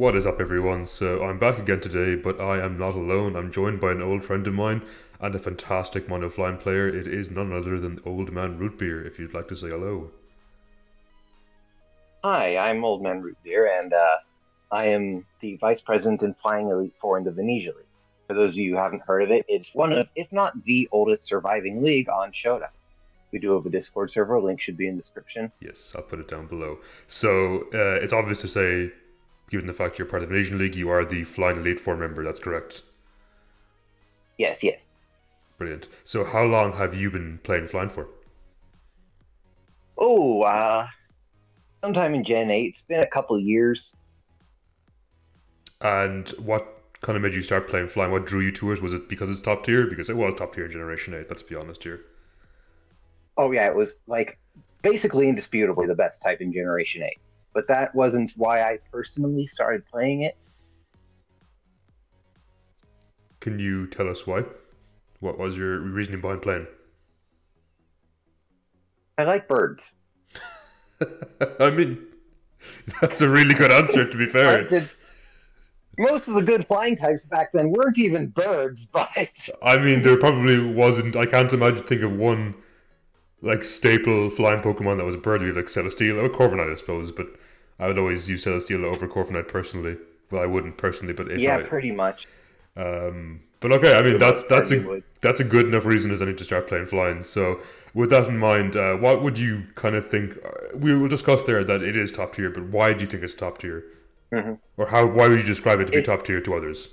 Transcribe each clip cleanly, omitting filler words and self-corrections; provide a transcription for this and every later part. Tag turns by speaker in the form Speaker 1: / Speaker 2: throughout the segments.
Speaker 1: What is up, everyone? So I'm back again today, but I am not alone. I'm joined by an old friend of mine and a fantastic monofline player. It is none other than Old Man Root Beer, if you'd like to say hello.
Speaker 2: Hi, I'm Old Man Root Beer, and I am the Vice President in Flying Elite Four in the Venetia League. For those of you who haven't heard of it, it's one of, if not the oldest surviving league on Shota. We do have a Discord server, link should be in the description.
Speaker 1: Yes, I'll put it down below. So it's obvious to say, given the fact you're part of the Venetian League, you are the Flying Elite Four member, that's correct.
Speaker 2: Yes, yes.
Speaker 1: Brilliant. So how long have you been playing Flying for?
Speaker 2: Oh, sometime in Gen 8. It's been a couple of years.
Speaker 1: And what kind of made you start playing Flying? What drew you to it? Was it because it's top tier? Because it was top tier in Generation 8, let's be honest here.
Speaker 2: Oh, yeah, it was like basically indisputably the best type in Generation 8. But that wasn't why I personally started playing it.
Speaker 1: Can you tell us why? What was your reasoning behind playing?
Speaker 2: I like birds.
Speaker 1: I mean, that's a really good answer, to be fair.
Speaker 2: Most of the good flying types back then weren't even birds, but
Speaker 1: I mean, there probably wasn't. I can't imagine think of one like staple flying Pokemon that was a bird. We have like Celesteela or Corviknight, I suppose, but I would always use Celesteela over Corviknight personally. Well, I wouldn't personally, but if
Speaker 2: yeah,
Speaker 1: I,
Speaker 2: pretty much.
Speaker 1: but okay, I mean
Speaker 2: Would.
Speaker 1: that's a good enough reason as any to start playing flying. So with that in mind, what would you kind of think? We will discuss there that it is top tier, but why do you think it's top tier?
Speaker 2: Mm-hmm.
Speaker 1: Or how? Why would you describe it to be
Speaker 2: It's
Speaker 1: top tier to others?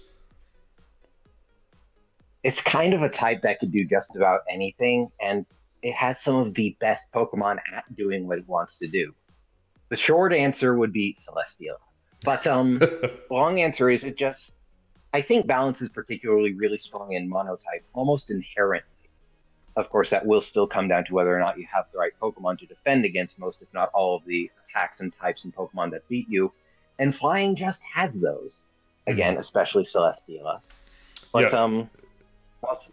Speaker 2: it's kind of a type that could do just about anything, and it has some of the best Pokemon at doing what it wants to do. The short answer would be Celestial, but long answer is it just. I think balance is particularly really strong in monotype, almost inherently. Of course, that will still come down to whether or not you have the right Pokemon to defend against most, if not all, of the attacks and types and Pokemon that beat you. And flying just has those.
Speaker 1: Mhm.
Speaker 2: Again, especially Celesteela. But
Speaker 1: Yeah,
Speaker 2: while,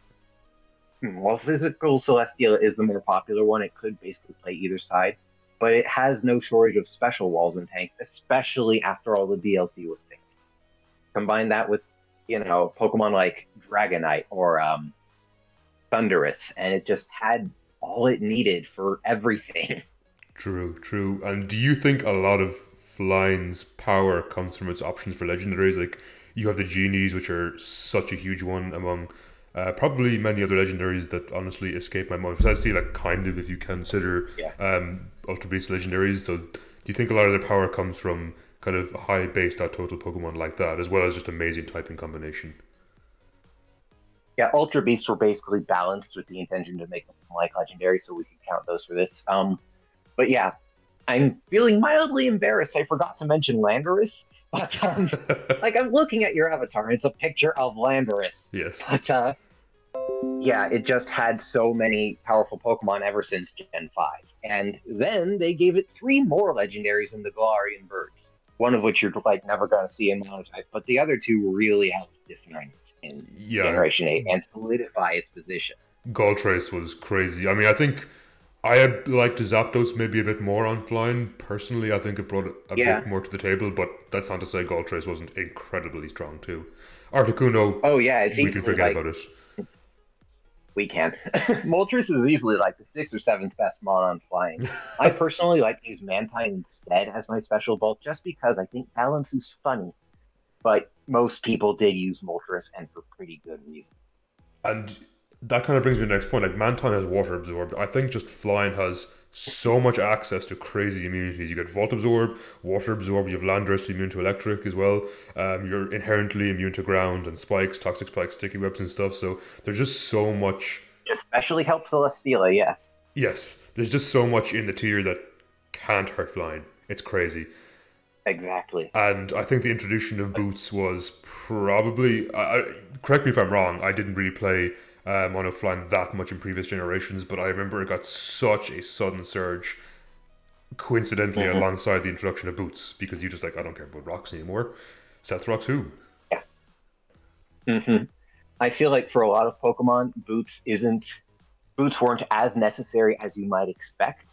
Speaker 2: while physical Celesteela is the more popular one, it could basically play either side. But it has no shortage of special walls and tanks, especially after all the DLC was taken. Combine that with, Pokemon like Dragonite or Thunderous, and it just had all it needed for everything.
Speaker 1: true, true. And do you think a lot of flying's power comes from its options for legendaries? Like you have the genies, which are such a huge one among probably many other legendaries that honestly escape my mind. Besides, like kind of if you consider
Speaker 2: Yeah.
Speaker 1: Ultra Beast legendaries. So, do you think a lot of the power comes from kind of high base total Pokemon like that, as well as just amazing typing combination?
Speaker 2: Yeah, Ultra Beasts were basically balanced with the intention to make them like legendary, so we can count those for this. But yeah, I'm feeling mildly embarrassed. I forgot to mention Landorus, but like I'm looking at your avatar, and it's a picture of Landorus.
Speaker 1: Yes.
Speaker 2: But yeah, it just had so many powerful Pokemon ever since Gen 5. And then they gave it three more legendaries in the Galarian birds. One of which you're like never gonna see in monotype, but the other two really helped define it in
Speaker 1: Yeah,
Speaker 2: Generation 8 and solidify its position.
Speaker 1: Goltrace was crazy. I mean, I think I had liked Zapdos maybe a bit more on flying. Personally, I think it brought a bit
Speaker 2: Yeah.
Speaker 1: more to the table, but that's not to say Goltrace wasn't incredibly strong too. Articuno,
Speaker 2: Oh yeah, it's
Speaker 1: we can
Speaker 2: easily
Speaker 1: forget
Speaker 2: like
Speaker 1: about it.
Speaker 2: we can. Moltres is easily like the sixth or seventh best mon on flying. I personally like to use Mantine instead as my special bulk just because I think balance is funny. But most people did use Moltres and for pretty good reason.
Speaker 1: And that kind of brings me to the next point. Like Mantine has Water Absorb. I think just flying has so much access to crazy immunities. You get Volt Absorb, Water Absorb. You have Landorus immune to Electric as well. You're inherently immune to Ground and Spikes, Toxic Spikes, Sticky Webs and stuff. So there's just so much.
Speaker 2: Especially helps Celesteela, yes.
Speaker 1: Yes, there's just so much in the tier that can't hurt flying. It's crazy.
Speaker 2: Exactly.
Speaker 1: And I think the introduction of boots was probably. Correct me if I'm wrong. I didn't really play Mono Flying that much in previous generations, but I remember it got such a sudden surge, coincidentally
Speaker 2: Mm-hmm.
Speaker 1: alongside the introduction of boots, because you just like I don't care about rocks anymore. Seth rocks who?
Speaker 2: Yeah. Mm-hmm. I feel like for a lot of Pokemon, boots weren't as necessary as you might expect.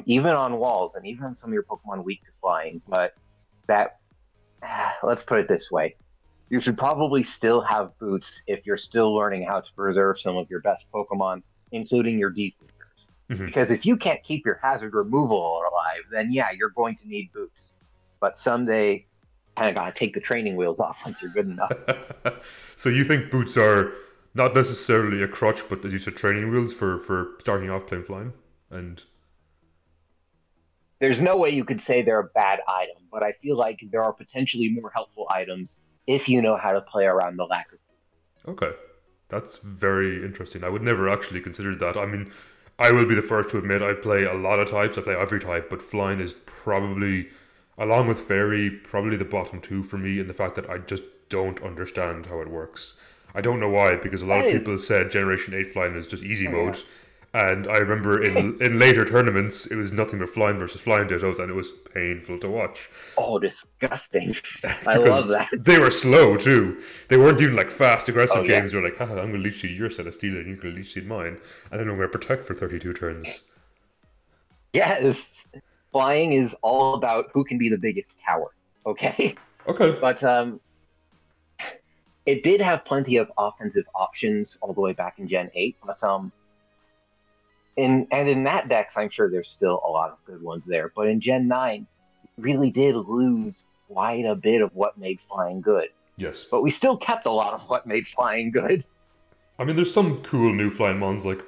Speaker 2: Even on walls and even on some of your Pokemon weak to flying, but that let's put it this way. You should probably still have boots if you're still learning how to preserve some of your best Pokemon, including your defense.
Speaker 1: Hmm.
Speaker 2: Because if you can't keep your hazard removal alive, then yeah, you're going to need boots. But someday, kind of gotta take the training wheels off once you're good enough.
Speaker 1: So you think boots are not necessarily a crutch, but as you said, training wheels for starting off playing flying? And
Speaker 2: There's no way you could say they're a bad item, but I feel like there are potentially more helpful items if you know how to play around the lack of.
Speaker 1: okay, that's very interesting. I would never actually consider that. I mean, I will be the first to admit I play a lot of types. I play every type, but flying is probably, along with fairy, probably the bottom two for me in the fact that I just don't understand how it works. I don't know why, because a lot
Speaker 2: That
Speaker 1: of
Speaker 2: is,
Speaker 1: people said Generation 8 flying is just easy
Speaker 2: oh yeah.
Speaker 1: mode. And I remember in later tournaments, it was nothing but flying versus flying dittos, and it was painful to watch.
Speaker 2: Oh, disgusting. I love
Speaker 1: Because
Speaker 2: that.
Speaker 1: they were slow too. They weren't even like fast,
Speaker 2: Oh
Speaker 1: aggressive games.
Speaker 2: yes,
Speaker 1: They're like, haha, I'm going to leech seed your Celesteela and you're going to leech seed mine. And then I'm going to protect for 32 turns.
Speaker 2: yes. Flying is all about who can be the biggest coward. Okay,
Speaker 1: Okay.
Speaker 2: but it did have plenty of offensive options all the way back in Gen 8. But in that Dex, I'm sure there's still a lot of good ones there. But in Gen 9, really did lose quite a bit of what made flying good.
Speaker 1: Yes.
Speaker 2: But we still kept a lot of what made flying good.
Speaker 1: I mean, there's some cool new flying mons. Like,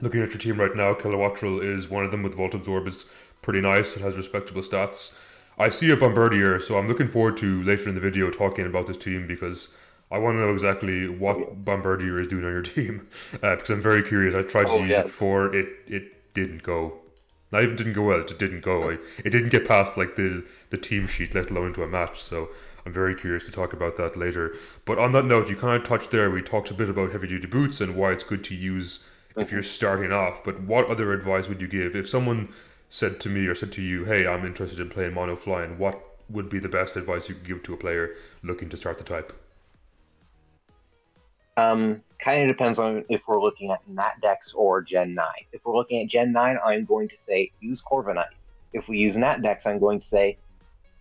Speaker 1: looking at your team right now, Kilowattrel is one of them with Volt Absorb. It's pretty nice. It has respectable stats. I see a Bombardier, so I'm looking forward to later in the video talking about this team because I want to know exactly what Bombardier is doing on your team. Because I'm very curious. I tried to
Speaker 2: Oh
Speaker 1: use it
Speaker 2: yeah.
Speaker 1: before. It didn't go. Not even didn't go well. It just didn't go. It didn't get past like the team sheet, let alone into a match. So I'm very curious to talk about that later. But on that note, you kind of touched there. We talked a bit about heavy duty boots and why it's good to use if you're starting off. But what other advice would you give if someone said to me or said to you, "Hey, I'm interested in playing mono flying"? What would be the best advice you could give to a player looking to start the type?
Speaker 2: Kind of depends on if we're looking at Nat Dex or Gen 9. If we're looking at Gen 9, I'm going to say use Corviknight. If we use Nat Dex, I'm going to say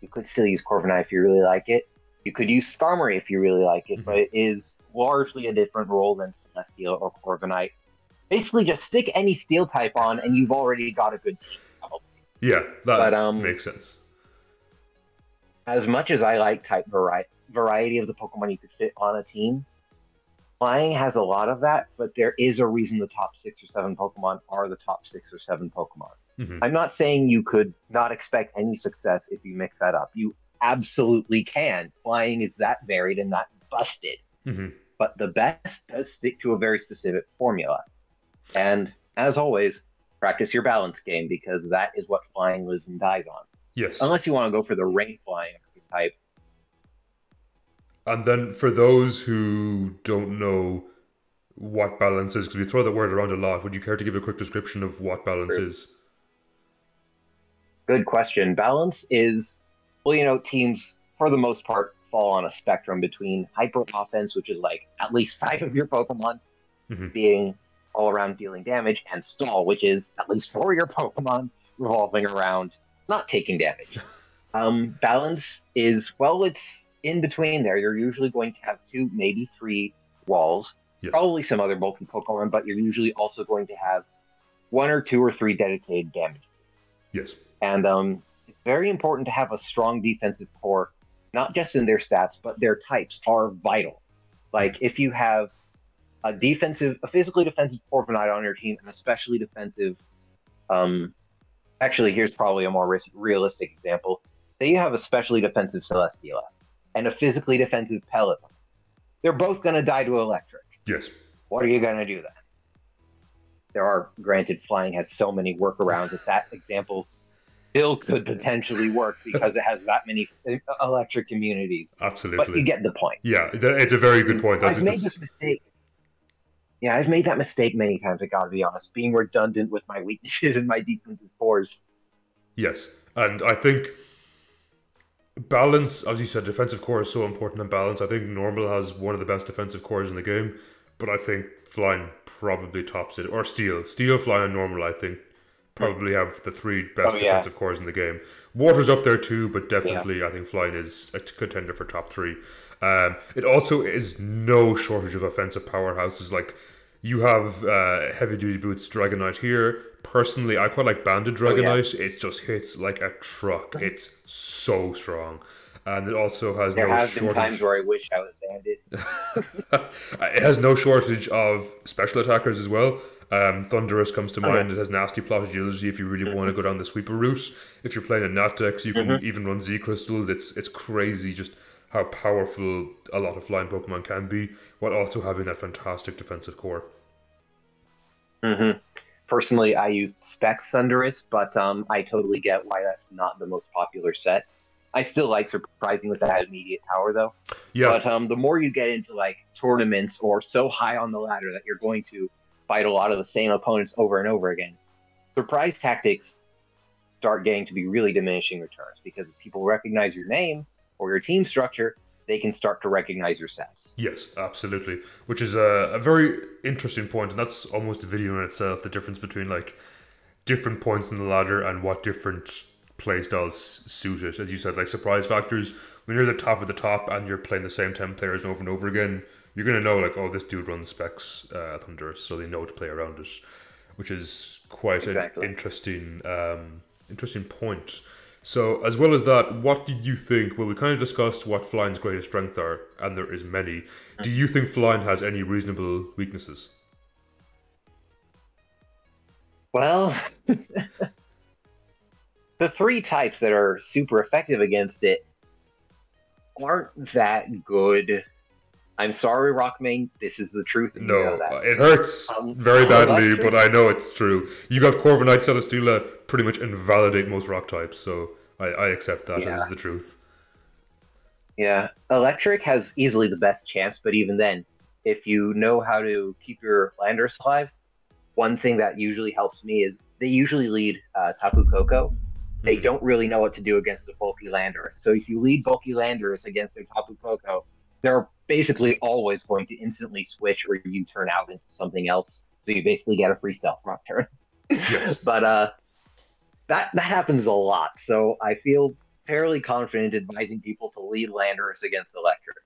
Speaker 2: you could still use Corviknight if you really like it. You could use Skarmory if you really like it,
Speaker 1: Hmm.
Speaker 2: but it is largely a different role than Celestial or Corviknight. Basically, just stick any Steel type on, and you've already got a good team, probably.
Speaker 1: Yeah,
Speaker 2: But
Speaker 1: that makes sense.
Speaker 2: as much as I like type variety of the Pokemon you could fit on a team, flying has a lot of that, but there is a reason the top 6 or 7 Pokemon are the top 6 or 7 Pokemon.
Speaker 1: Hmm.
Speaker 2: I'm not saying you could not expect any success if you mix that up. You absolutely can. Flying is that varied and that busted.
Speaker 1: Hmm.
Speaker 2: But the best does stick to a very specific formula. And as always, practice your balance game because that is what flying lives and dies on.
Speaker 1: Yes.
Speaker 2: Unless you want to go for the rain flying type.
Speaker 1: And then for those who don't know what balance is, because we throw that word around a lot, would you care to give a quick description of what balance is?
Speaker 2: Good question. Balance is, well, teams for the most part fall on a spectrum between hyper offense, which is like at least 5 of your Pokemon
Speaker 1: Hmm.
Speaker 2: being all around dealing damage, and stall, which is at least 4 of your Pokemon revolving around not taking damage. Balance is, well, it's in between there. You're usually going to have 2, maybe 3 walls,
Speaker 1: Yes.
Speaker 2: probably some other bulky Pokemon, but you're usually also going to have 1 or 2 or 3 dedicated damage.
Speaker 1: Yes.
Speaker 2: And it's very important to have a strong defensive core, not just in their stats, but their types are vital. Like if you have a physically defensive Corviknight on your team, and especially defensive. Actually, here's probably a more realistic example. Say you have a specially defensive Celesteela and a physically defensive Peloton. They're both going to die to electric.
Speaker 1: Yes.
Speaker 2: What are you going to do then? There are, granted, flying has so many workarounds that example still could potentially work because it has that many electric immunities. But you
Speaker 1: Absolutely.
Speaker 2: get the point.
Speaker 1: Yeah, it's a very good point.
Speaker 2: I've made this mistake. Yeah, I've made that mistake many times, I gotta be honest, being redundant with my weaknesses and my defensive cores.
Speaker 1: Yes. And I think balance, as you said, defensive core is so important in balance. I think normal has one of the best defensive cores in the game, but I think flying probably tops it. Or steel. Steel, flying, and normal, I think probably have the three
Speaker 2: Oh
Speaker 1: best
Speaker 2: yeah,
Speaker 1: defensive cores in the game. Water's up there too, but
Speaker 2: yeah.
Speaker 1: definitely I think flying is a contender for top three. It also is no shortage of offensive powerhouses. Like you have heavy duty boots Dragonite here. Personally, I quite like Banded
Speaker 2: Oh yeah.
Speaker 1: Dragonite. It just hits like a truck. It's so strong. And it also has
Speaker 2: There
Speaker 1: no
Speaker 2: have been times
Speaker 1: shortage.
Speaker 2: where I wish I was banded.
Speaker 1: It has no shortage of special attackers as well. Thunderous comes to
Speaker 2: Oh yeah.
Speaker 1: mind. It has nasty plot agility if you really want to go down the sweeper route. If you're playing a Nat Dex, you can even run Z crystals. It's crazy just how powerful a lot of flying Pokemon can be, while also having that fantastic defensive core.
Speaker 2: hmm Personally, I used Specs Thunderous, but I totally get why that's not the most popular set. I still like surprising with that immediate power though.
Speaker 1: Yeah,
Speaker 2: But the more you get into like tournaments or so high on the ladder that you're going to fight a lot of the same opponents over and over again, surprise tactics start getting to be really diminishing returns because if people recognize your name or your team structure, they can start to recognize your sets.
Speaker 1: yes, absolutely. Which is a very interesting point, and that's almost a video in itself. The difference between like different points in the ladder and what different playstyles suit it. As you said, like surprise factors, when you're at the top of the top and you're playing the same 10 players over and over again, you're going to know, like, oh, this dude runs Specs Thunderous, so they know to play around it, which is quite an
Speaker 2: Exactly.
Speaker 1: interesting point. So, as well as that, what did you think? Well, we kind of discussed what Flying's greatest strengths are, and there is many. Do you think Flying has any reasonable weaknesses?
Speaker 2: Well, the three types that are super effective against it aren't that good. I'm sorry, Rockmane. This is the truth, and you know
Speaker 1: No,
Speaker 2: that.
Speaker 1: it hurts very badly, but
Speaker 2: Electric,
Speaker 1: I know it's true. You got Corviknight, Celesteela pretty much invalidate most rock types, so I accept that
Speaker 2: yeah,
Speaker 1: as the truth.
Speaker 2: yeah. Electric has easily the best chance, but even then, if you know how to keep your Landers alive, one thing that usually helps me is they usually lead Tapu Koko. They
Speaker 1: Mhm.
Speaker 2: don't really know what to do against the bulky Landers. So if you lead bulky Landers against their Tapu Koko, they're basically always going to instantly switch or you turn out into something else. So you basically get a free stealth rock turn.
Speaker 1: Yes.
Speaker 2: But that happens a lot. So I feel fairly confident advising people to lead Landers against Electric.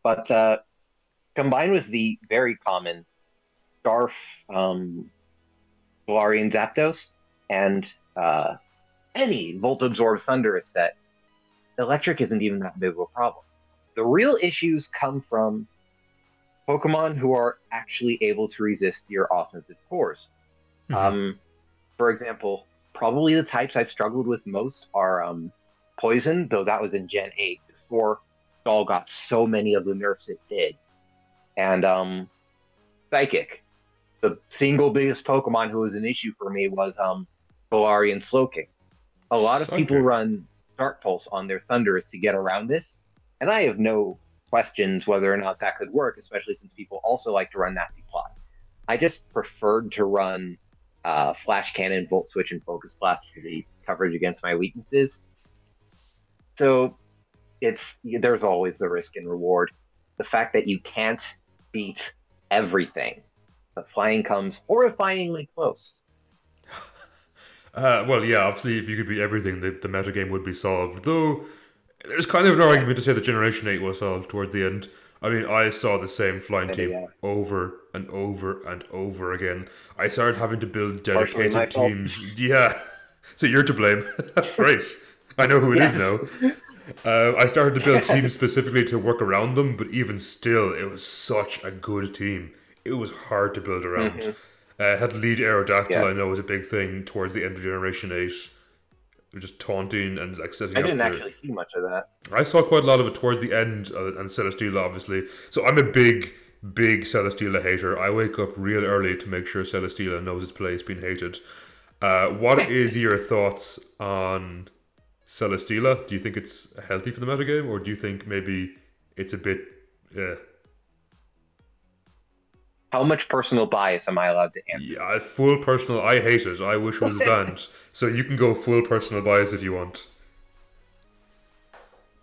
Speaker 2: But combined with the very common Scarf, Galarian Zapdos, and any Volt Absorb Thunderous set, Electric isn't even that big of a problem. The real issues come from Pokemon who are actually able to resist your offensive cores.
Speaker 1: Mhm.
Speaker 2: Um, for example, probably the types I've struggled with most are Poison, though that was in Gen 8 before Skull got so many of the nerfs it did, and Psychic. The single biggest Pokemon who was an issue for me was Galarian Slowking. A lot of people
Speaker 1: Okay.
Speaker 2: run Dark Pulse on their Thunders to get around this, and I have no questions whether or not that could work, especially since people also like to run Nasty Plot. I just preferred to run Flash Cannon, Volt Switch, and Focus Blast for the coverage against my weaknesses. So there's always the risk and reward. The fact that you can't beat everything, but flying comes horrifyingly close.
Speaker 1: Well, yeah, obviously, if you could beat everything, the metagame would be solved. Though, there's kind of an
Speaker 2: Yeah,
Speaker 1: argument to say that Generation 8 was solved towards the end. I mean, I saw the same flying team
Speaker 2: yeah.
Speaker 1: over and over and over again. I started having to build
Speaker 2: Partially my
Speaker 1: dedicated
Speaker 2: fault.
Speaker 1: teams. Yeah, so you're to blame. Great. I know who it is
Speaker 2: Yes.
Speaker 1: now. I started to build teams specifically to work around them, but even still, it was such a good team. It was hard to build around.
Speaker 2: hmm
Speaker 1: Had lead Aerodactyl,
Speaker 2: Yeah.
Speaker 1: I know, was a big thing towards the end of Generation 8. Just taunting and like setting
Speaker 2: I
Speaker 1: up
Speaker 2: didn't
Speaker 1: the.
Speaker 2: actually see much of that.
Speaker 1: I saw quite a lot of it towards the end, and Celesteela, obviously. So I'm a big Celesteela hater. I wake up real early to make sure Celesteela knows its place being hated. What is your thoughts on Celesteela? Do you think it's healthy for the metagame, or do you think maybe it's a bit.
Speaker 2: How much personal bias am I allowed to answer this
Speaker 1: Yeah, full personal. I hate it. I wish it was
Speaker 2: with?
Speaker 1: banned. So you can go full personal bias if you want.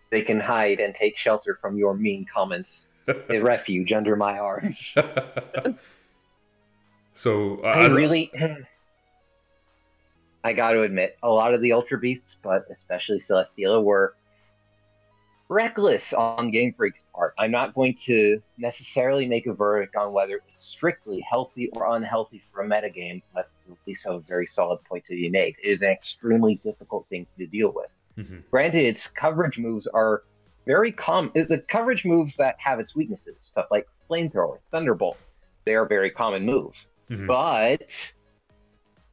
Speaker 2: They can hide and take shelter from your mean comments. A refuge under my arms.
Speaker 1: So
Speaker 2: I
Speaker 1: as
Speaker 2: really, I got to admit, a lot of the Ultra Beasts, but especially Celesteela, were reckless on Game Freak's part. I'm not going to necessarily make a verdict on whether it's strictly healthy or unhealthy for a metagame, but at least have a very solid point to be made. It is an extremely difficult thing to deal with.
Speaker 1: Mm-hmm.
Speaker 2: Granted, its coverage moves are very common. The coverage moves that have its weaknesses, stuff like Flamethrower, Thunderbolt, they are very common moves.
Speaker 1: Mm-hmm.
Speaker 2: But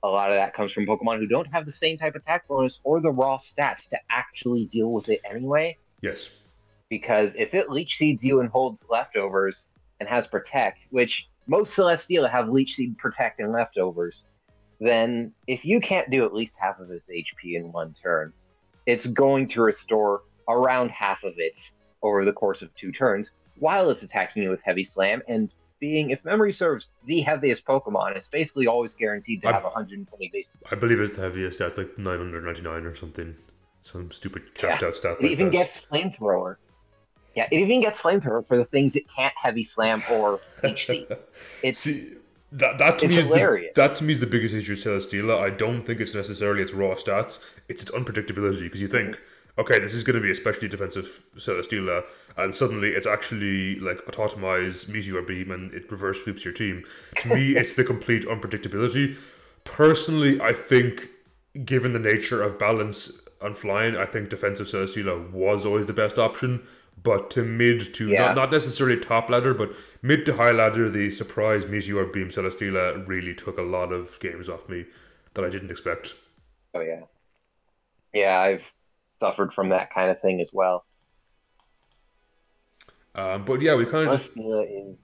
Speaker 2: a lot of that comes from Pokemon who don't have the same type of attack bonus or the raw stats to actually deal with it anyway.
Speaker 1: Yes.
Speaker 2: Because if it Leech Seeds you and holds leftovers and has Protect, which most Celesteela have Leech Seed, Protect, and leftovers, then if you can't do at least half of its HP in one turn, it's going to restore around half of it over the course of 2 turns while it's attacking you with Heavy Slam. And being, if memory serves, the heaviest Pokemon, it's basically always guaranteed to have 120 base.
Speaker 1: I believe it's the heaviest. That's like 999 or something. Some stupid capped out stat.
Speaker 2: It even gets Flamethrower. Yeah, it even gets Flamethrower for the things it can't Heavy Slam or Leech Seed.
Speaker 1: That to me is
Speaker 2: hilarious.
Speaker 1: That to me is the biggest issue with Celesteela. I don't think it's necessarily its raw stats. It's its unpredictability, because you think, okay, this is going to be especially defensive Celesteela, and suddenly it's actually like automatize Meteor Beam and it reverse sweeps your team. To me, it's the complete unpredictability. Personally, I think, given the nature of balance and flying, I think defensive Celesteela was always the best option. But to mid to, not necessarily top ladder, but mid to high ladder, the surprise Meteor Beam Celesteela really took a lot of games off me that I didn't expect.
Speaker 2: Oh, yeah. Yeah, I've suffered from that kind of thing as well.
Speaker 1: But yeah, we kind of
Speaker 2: Celesteela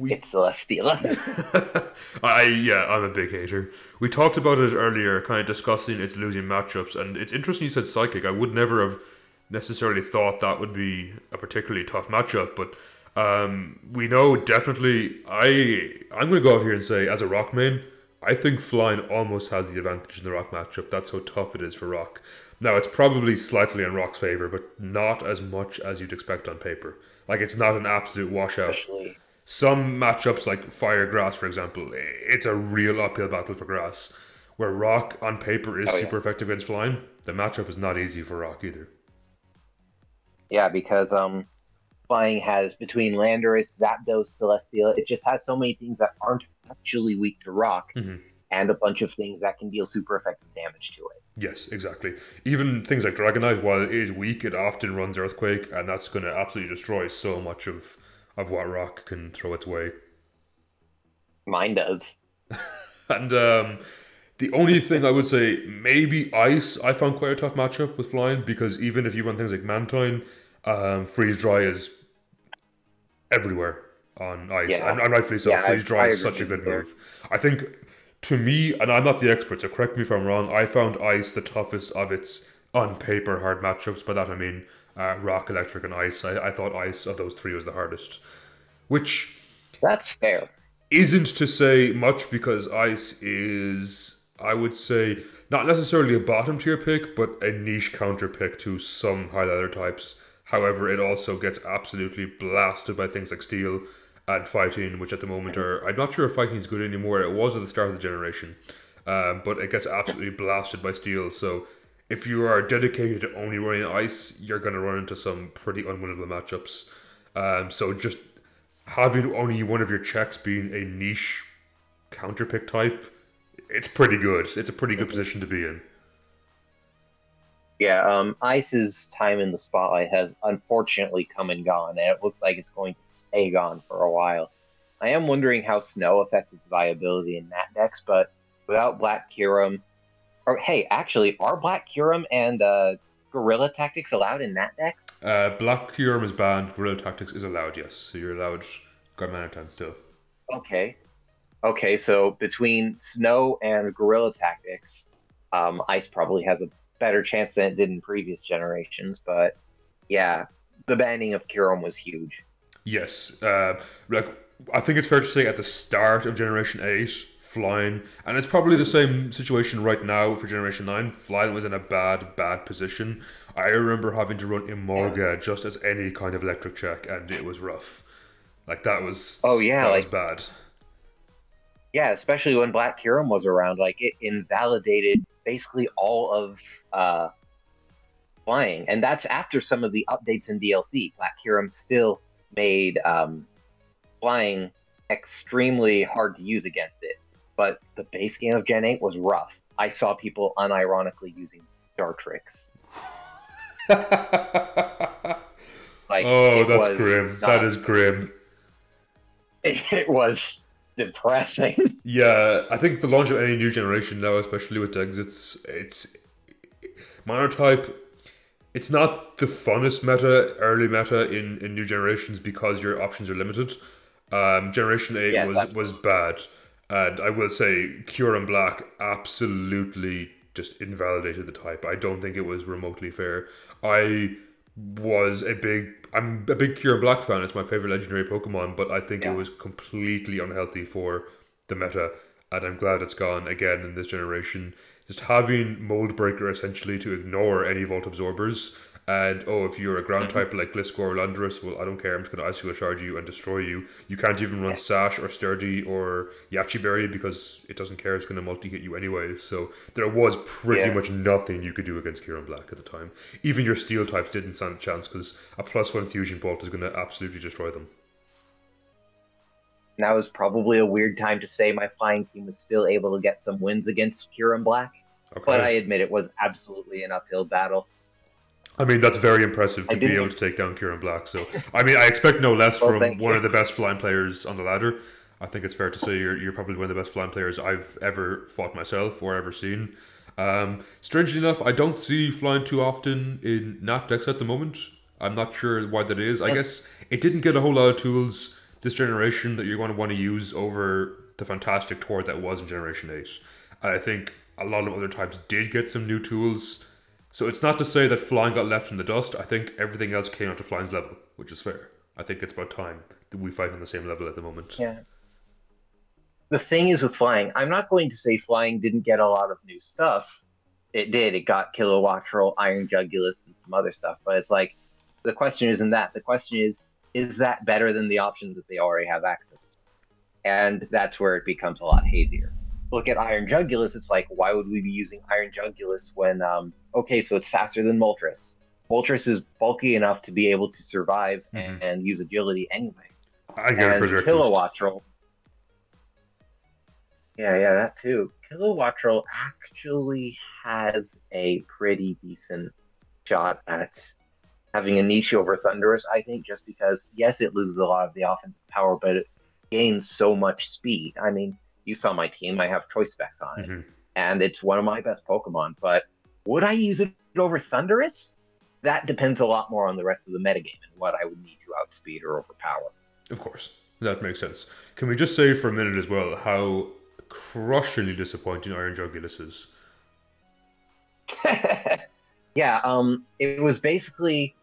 Speaker 2: it's Celesteela.
Speaker 1: I'm a big hater. We talked about it earlier, kind of discussing its losing matchups, and it's interesting you said Psychic. I would never have necessarily thought that would be a particularly tough matchup, but we know definitely. I'm going to go out here and say, as a Rock main, I think Flying almost has the advantage in the Rock matchup. That's how tough it is for Rock. Now, it's probably slightly in Rock's favor, but not as much as you'd expect on paper. Like, it's not an absolute washout.
Speaker 2: Especially.
Speaker 1: Some matchups, like Fire Grass, for example, it's a real uphill battle for Grass. Where Rock, on paper, is super effective against Flying, the matchup is not easy for Rock either.
Speaker 2: Yeah, because Flying has, between Landorus, Zapdos, Celesteela, it just has so many things that aren't actually weak to Rock, and a bunch of things that can deal super effective damage to it.
Speaker 1: Yes, exactly. Even things like Dragonite, while it is weak, it often runs Earthquake, and that's going to absolutely destroy so much of what Rock can throw its way.
Speaker 2: Mine does.
Speaker 1: And the only thing I would say, maybe Ice, I found quite a tough matchup with Flying, because even if you run things like Mantine, Freeze Dry is everywhere on Ice. And rightfully so. Freeze Dry is such a good move. I think, to me, and I'm not the expert, so correct me if I'm wrong, I found Ice the toughest of its on-paper hard matchups. By that I mean Rock, Electric, and Ice. I thought Ice of those three was the hardest. Which...
Speaker 2: That's fair.
Speaker 1: Isn't to say much, because Ice is, I would say, not necessarily a bottom tier pick, but a niche counter pick to some high ladder types. However, it also gets absolutely blasted by things like Steel and Fighting, which at the moment are... I'm not sure if Fighting is good anymore. It was at the start of the generation. But it gets absolutely blasted by Steel. So if you are dedicated to only running Ice, you're going to run into some pretty unwinnable matchups. So just having only one of your checks being a niche counter pick type, it's pretty good. It's a pretty good position to be in.
Speaker 2: Yeah, Ice's time in the spotlight has unfortunately come and gone, and it looks like it's going to stay gone for a while. I am wondering how Snow affects its viability in that Dex, but without Black Kyurem... Or, hey, actually, are Black Kyurem and Guerrilla Tactics allowed in that Dex?
Speaker 1: Black Kyurem is banned, Guerrilla Tactics is allowed, yes. So you're allowed Garmanitan still.
Speaker 2: Okay, so between Snow and Guerrilla Tactics, Ice probably has a better chance than it did in previous generations, but yeah, the banning of Kyurem was huge.
Speaker 1: Yes, I think it's fair to say at the start of Generation 8, Flying, and it's probably the same situation right now for Generation 9, Flying was in a bad position. I remember having to run Imorga just as any kind of electric check, and it was rough. Like, that was...
Speaker 2: Oh, yeah.
Speaker 1: That was bad.
Speaker 2: Yeah, especially when Black Kyurem was around, like it invalidated basically all of uh, flying, and that's after some of the updates in DLC. Black Kyurem still made flying extremely hard to use against it, but the base game of Gen 8 was rough. I saw people unironically using Dartrix. Like
Speaker 1: Oh,
Speaker 2: it
Speaker 1: that's
Speaker 2: was
Speaker 1: grim. That
Speaker 2: not.
Speaker 1: is grim.
Speaker 2: It was depressing.
Speaker 1: Yeah, I think the launch of any new generation now, especially with exits, it's monotype. It's not the funnest meta, early meta in new generations because your options are limited. Generation 8
Speaker 2: Yes,
Speaker 1: was
Speaker 2: absolutely.
Speaker 1: bad, and I will say Cure and Black absolutely just invalidated the type. I don't think it was remotely fair. I I'm a big Cure and Black fan. It's my favorite legendary Pokemon, but I think it
Speaker 2: Yeah.
Speaker 1: was completely unhealthy for the meta, and I'm glad it's gone again in this generation. Just having Mold Breaker essentially to ignore any Volt Absorbers, and oh, if you're a ground
Speaker 2: Mhm.
Speaker 1: type like Gliscor or Landorus, well, I don't care, I'm just going to Ice Wheel Charge you and destroy you. You can't even run Sash or Sturdy or Yachi Berry because it doesn't care, it's going to multi hit you anyway. So there was pretty
Speaker 2: Yeah.
Speaker 1: much nothing you could do against Kieran Black at the time. Even your Steel types didn't stand a chance because a +1 Fusion Bolt is going to absolutely destroy them.
Speaker 2: And that was probably a weird time to say my flying team was still able to get some wins against Kieran Black, but
Speaker 1: Okay.
Speaker 2: I admit it was absolutely an uphill battle.
Speaker 1: I mean, that's very impressive
Speaker 2: I
Speaker 1: to be able
Speaker 2: didn't.
Speaker 1: to take down Kieran Black. So, I mean, I expect no less
Speaker 2: Well,
Speaker 1: from
Speaker 2: thank
Speaker 1: one
Speaker 2: you.
Speaker 1: of the best flying players on the ladder. I think it's fair to say you're probably one of the best flying players I've ever fought myself or ever seen. Strangely enough, I don't see flying too often in Nat decks at the moment. I'm not sure why that is. I guess it didn't get a whole lot of tools this generation that you're going to want to use over the fantastic tour that was in Generation 8. I think a lot of other types did get some new tools, so it's not to say that flying got left in the dust. I think everything else came up to flying's level, which is fair. I think it's about time that we fight on the same level at the moment.
Speaker 2: Yeah. The thing is with flying, I'm not going to say flying didn't get a lot of new stuff. It did. It got Kilowattrel, Iron Jugulus, and some other stuff. But it's like the question isn't that. The question is that better than the options that they already have access to? And that's where it becomes a lot hazier. Look at Iron Jugulus. It's like, why would we be using Iron Jugulus when, okay, so it's faster than Moltres. Moltres is bulky enough to be able to survive
Speaker 1: Hmm.
Speaker 2: and use agility anyway.
Speaker 1: I get a
Speaker 2: And
Speaker 1: berserk boost.
Speaker 2: Kilowattrel, yeah, that too. Kilowattrel actually has a pretty decent shot at having a niche over Thunderous, I think, just because, yes, it loses a lot of the offensive power, but it gains so much speed. I mean, you saw my team, I have choice specs on it,
Speaker 1: Hmm.
Speaker 2: and it's one of my best Pokemon, but would I use it over Thunderous? That depends a lot more on the rest of the metagame and what I would need to outspeed or overpower.
Speaker 1: Of course, that makes sense. Can we just say for a minute as well how crushingly disappointing Iron Jugulus is?
Speaker 2: Yeah, it was basically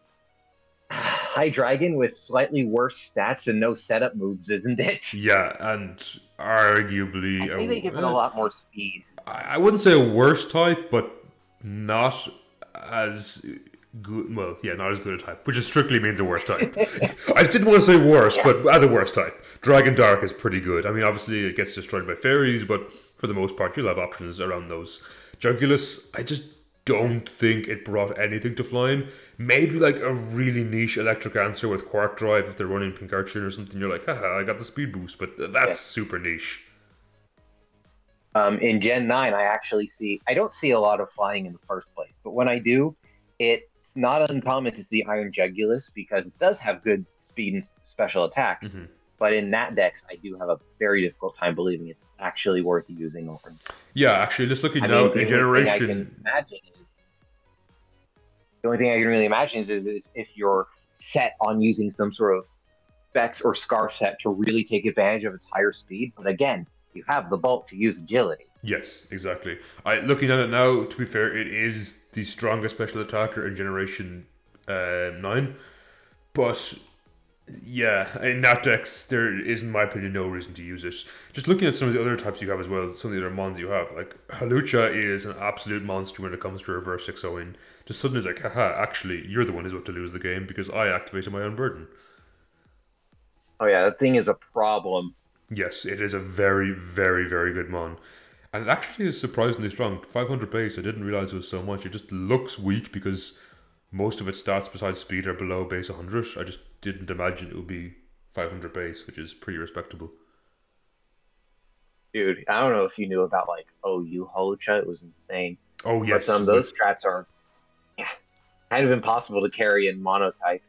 Speaker 2: Hydreigon with slightly worse stats and no setup moves, isn't it?
Speaker 1: Yeah, and
Speaker 2: I
Speaker 1: arguably,
Speaker 2: think they give it a lot more speed.
Speaker 1: I wouldn't say a worse type, but not as good. Well, yeah, not as good a type, which just strictly means a worse type. I didn't want to say worse,
Speaker 2: Yeah.
Speaker 1: but as a worse type, Dragon Dark is pretty good. I mean, obviously it gets destroyed by fairies, but for the most part, you'll have options around those. Jugulus, I just don't think it brought anything to flying. Maybe like a really niche electric answer with Quark Drive if they're running Pinkarchin or something. You're like, haha, I got the speed boost, but that's
Speaker 2: Yeah.
Speaker 1: super niche.
Speaker 2: In Gen 9, I don't see a lot of flying in the first place, but when I do, it's not uncommon to see Iron Jugulus because it does have good speed and special attack.
Speaker 1: Hmm.
Speaker 2: But in Nat decks, I do have a very difficult time believing it's actually worth using over.
Speaker 1: Yeah, actually, just looking
Speaker 2: I
Speaker 1: now
Speaker 2: mean,
Speaker 1: in generation.
Speaker 2: the only thing I can really imagine is if you're set on using some sort of specs or scarf set to really take advantage of its higher speed. But again, you have the bulk to use agility.
Speaker 1: Yes, exactly. I looking at it now. To be fair, it is the strongest special attacker in Generation 9. But yeah, in that decks, there is, in my opinion, no reason to use it. Just looking at some of the other types you have as well, some of the other mons you have, like Halucha is an absolute monster when it comes to reverse 6-0ing. Just suddenly it's like, haha, actually, you're the one who's about to lose the game because I activated my own burden.
Speaker 2: Oh yeah, that thing is a problem.
Speaker 1: Yes, it is a very, very, very good mon. And it actually is surprisingly strong. 500 base, I didn't realize it was so much. It just looks weak because most of its stats besides speed are below base 100. I just didn't imagine it would be 500 base, which is pretty respectable.
Speaker 2: Dude, I don't know if you knew about like OU Holucha. It was insane.
Speaker 1: Oh,
Speaker 2: But
Speaker 1: yes.
Speaker 2: those strats are yeah, kind of impossible to carry in monotype.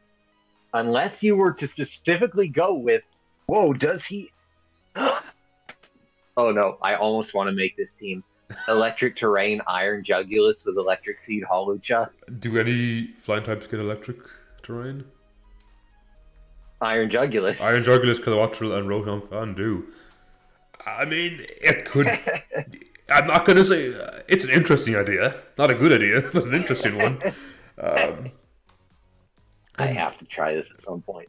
Speaker 2: Unless you were to specifically go with, whoa, does he? Oh no, I almost want to make this team. Electric Terrain Iron Jugulus with Electric Seed Holucha.
Speaker 1: Do any flying types get electric terrain?
Speaker 2: Iron Jugulus.
Speaker 1: Iron Jugulus, Kilowattrel, and Rotom Fan do. I mean, it could. I'm not going to say it's an interesting idea. Not a good idea, but an interesting one.
Speaker 2: I have to try this at some point.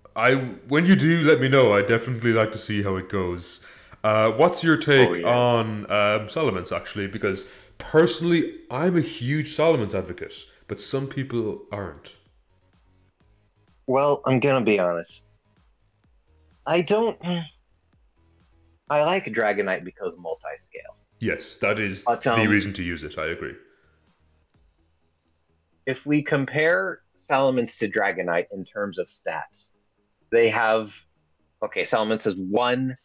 Speaker 1: When you do, let me know. I definitely like to see how it goes. What's your take on Salamence, actually? Because personally, I'm a huge Salamence advocate, but some people aren't.
Speaker 2: Well, I'm gonna be honest. I don't. I like Dragonite because of multi-scale.
Speaker 1: Yes, that is
Speaker 2: But,
Speaker 1: the reason to use it. I agree.
Speaker 2: If we compare Salamence to Dragonite in terms of stats, they have. Okay, Salamence has one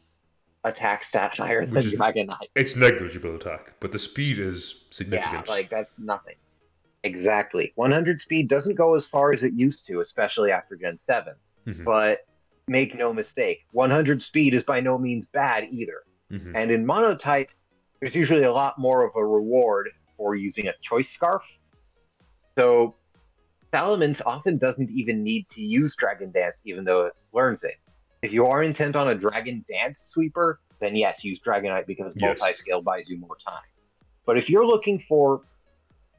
Speaker 2: attack stat higher than Dragonite.
Speaker 1: It's negligible attack, but the speed is significant.
Speaker 2: Yeah, like that's nothing. Exactly. 100 speed doesn't go as far as it used to, especially after Gen 7.
Speaker 1: Mm-hmm.
Speaker 2: But make no mistake, 100 speed is by no means bad either.
Speaker 1: Mm-hmm.
Speaker 2: And in monotype, there's usually a lot more of a reward for using a choice scarf. So Salamence often doesn't even need to use Dragon Dance, even though it learns it. If you are intent on a Dragon Dance sweeper, then yes, use Dragonite because multi-scale buys you more time. But if you're looking for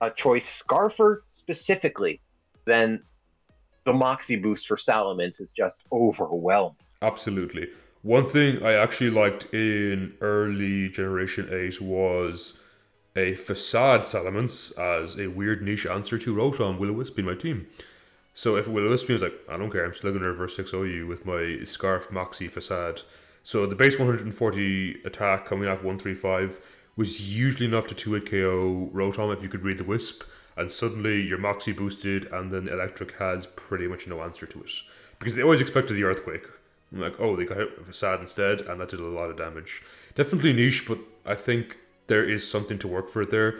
Speaker 2: a choice scarfer specifically, then the Moxie boost for Salamence is just overwhelming.
Speaker 1: Absolutely. One thing I actually liked in early Generation 8 was a Facade Salamence as a weird niche answer to Rotom Will-O-Wisp in my team. So if Will-O-Wisp was like, I don't care, I'm still going to reverse 6-0 you with my Scarf Moxie Facade. So the base 140 attack coming off 135 was usually enough to 2-hit KO Rotom if you could read the Wisp, and suddenly your Moxie boosted, and then Electric has pretty much no answer to it. Because they always expected the Earthquake. I'm like, oh, they got hit with Facade instead, and that did a lot of damage. Definitely niche, but I think there is something to work for it there.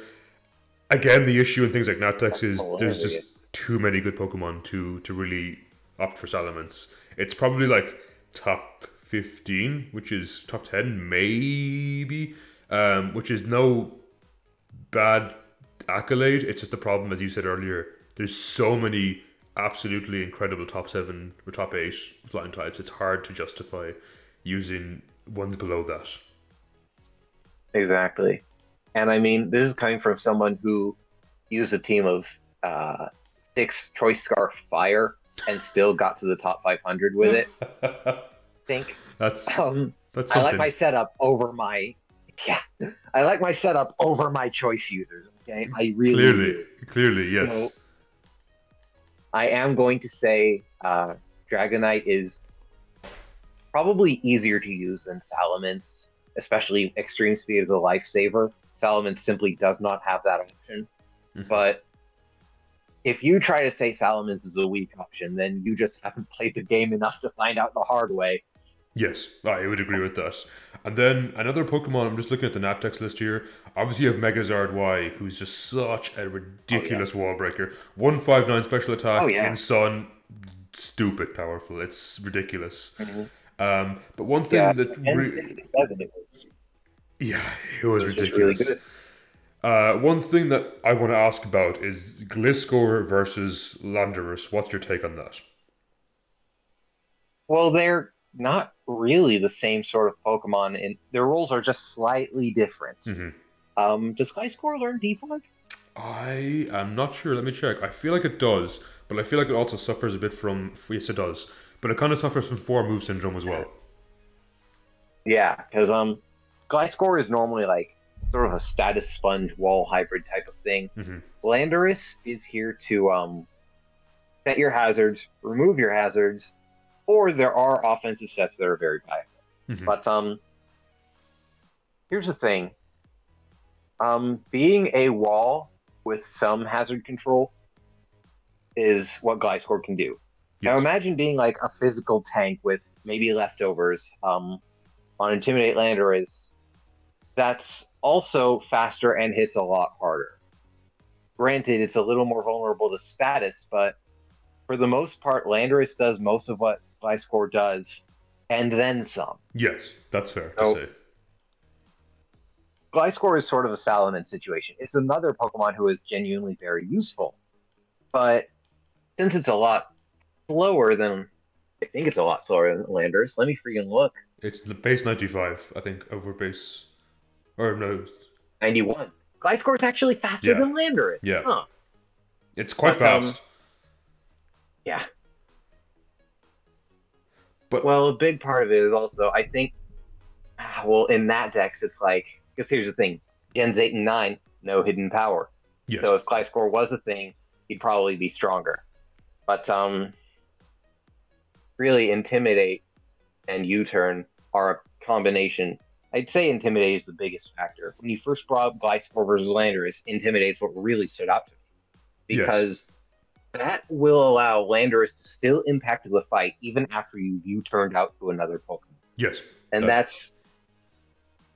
Speaker 1: Again, the issue in things like Natex is there's just too many good Pokemon to really opt for Salamence. It's probably like top 15, which is top 10 maybe, which is no bad accolade. It's just the problem, as you said earlier, there's so many absolutely incredible top 7 or top 8 flying types. It's hard to justify using ones below that.
Speaker 2: Exactly. And I mean, this is coming from someone who used a team of 6 Choice Scarf Fire and still got to the top 500 with it. I think
Speaker 1: that's
Speaker 2: I like my setup over my I like my setup over my choice users. Okay, I really
Speaker 1: clearly yes.
Speaker 2: So, I am going to say Dragonite is probably easier to use than Salamence, especially Extreme Speed is a lifesaver. Salamence simply does not have that option. Mm-hmm. But if you try to say Salamence is a weak option, then you just haven't played the game enough to find out the hard way.
Speaker 1: Yes, I would agree with that. And then another Pokemon, I'm just looking at the Naptex list here. Obviously you have Megazard Y, who's just such a ridiculous wall breaker. 159 special attack in Sun, stupid powerful. It's ridiculous. Mm-hmm. But one thing that... it was ridiculous. Really good. One thing that I want to ask about is Gliscor versus Landorus. What's your take on that?
Speaker 2: Well, they're not really the same sort of Pokemon, and their rules are just slightly different. Mm-hmm. Does Gliscor learn Defog?
Speaker 1: I am not sure. Let me check. I feel like it does, but I feel like it also suffers a bit from... Yes, it does. But it kind of suffers from 4 move syndrome as well.
Speaker 2: Yeah, because Gliscor is normally like sort of a status sponge wall hybrid type of thing. Mm-hmm. Landorus is here to set your hazards, remove your hazards, or there are offensive sets that are very powerful. Mm-hmm. But Here's the thing. Being a wall with some hazard control is what Gliscor can do. Now
Speaker 1: Yes.
Speaker 2: imagine being like a physical tank with maybe leftovers. On Intimidate Landorus, that's also faster and hits a lot harder. Granted, it's a little more vulnerable to status, but for the most part, Landorus does most of what Gliscor does, and then some.
Speaker 1: Yes, that's fair to
Speaker 2: So
Speaker 1: say.
Speaker 2: Gliscor is sort of a Salamence situation. It's another Pokemon who is genuinely very useful, but since it's a lot slower than I think it's a lot slower than Landorus. Let me freaking look.
Speaker 1: It's the base 95, I think, over base. Or no,
Speaker 2: 91. Gliscor is actually faster
Speaker 1: yeah,
Speaker 2: than Landorus.
Speaker 1: yeah.
Speaker 2: Huh.
Speaker 1: It's quite
Speaker 2: But
Speaker 1: fast.
Speaker 2: yeah.
Speaker 1: But
Speaker 2: Well, a big part of it is also I think well in that dex it's like because here's the thing. Gens 8 and 9, no hidden power.
Speaker 1: yes,
Speaker 2: So if Gliscor was a thing, he'd probably be stronger. But really Intimidate and U-turn are a combination. I'd say Intimidate is the biggest factor. When you first brought up Gliscor versus Landorus, Intimidate's what really stood out to me.
Speaker 1: yes,
Speaker 2: Because that will allow Landorus to still impact the fight even after you U-turned out to another Pokemon.
Speaker 1: yes.
Speaker 2: And that's,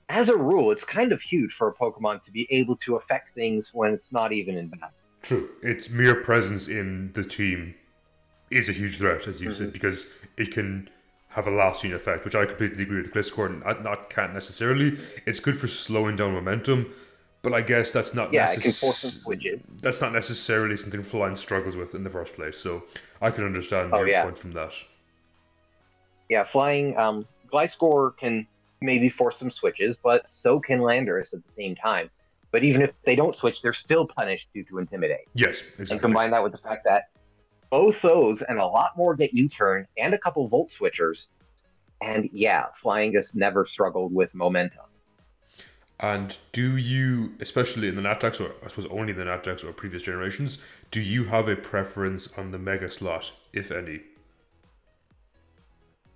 Speaker 2: as a rule, it's kind of huge for a Pokemon to be able to affect things when it's not even in battle.
Speaker 1: True. Its mere presence in the team is a huge threat, as you said, because it can have a lasting effect, which I completely agree with Gliscor. Not can't necessarily. It's good for slowing down momentum, but I guess that's not
Speaker 2: Yeah, it can force some switches.
Speaker 1: that's not necessarily something Flying struggles with in the first place. So I can understand
Speaker 2: Oh,
Speaker 1: your
Speaker 2: yeah.
Speaker 1: point from that.
Speaker 2: Yeah, flying Gliscor can maybe force some switches, but so can Landorus at the same time. But even if they don't switch, they're still punished due to Intimidate.
Speaker 1: Yes,
Speaker 2: And
Speaker 1: exactly.
Speaker 2: combine that with the fact that both those and a lot more get U-turn and a couple Volt switchers. And yeah, flying just never struggled with momentum.
Speaker 1: And do you, especially in the Natax, or I suppose only in the Natax or previous generations, do you have a preference on the Mega slot, if any?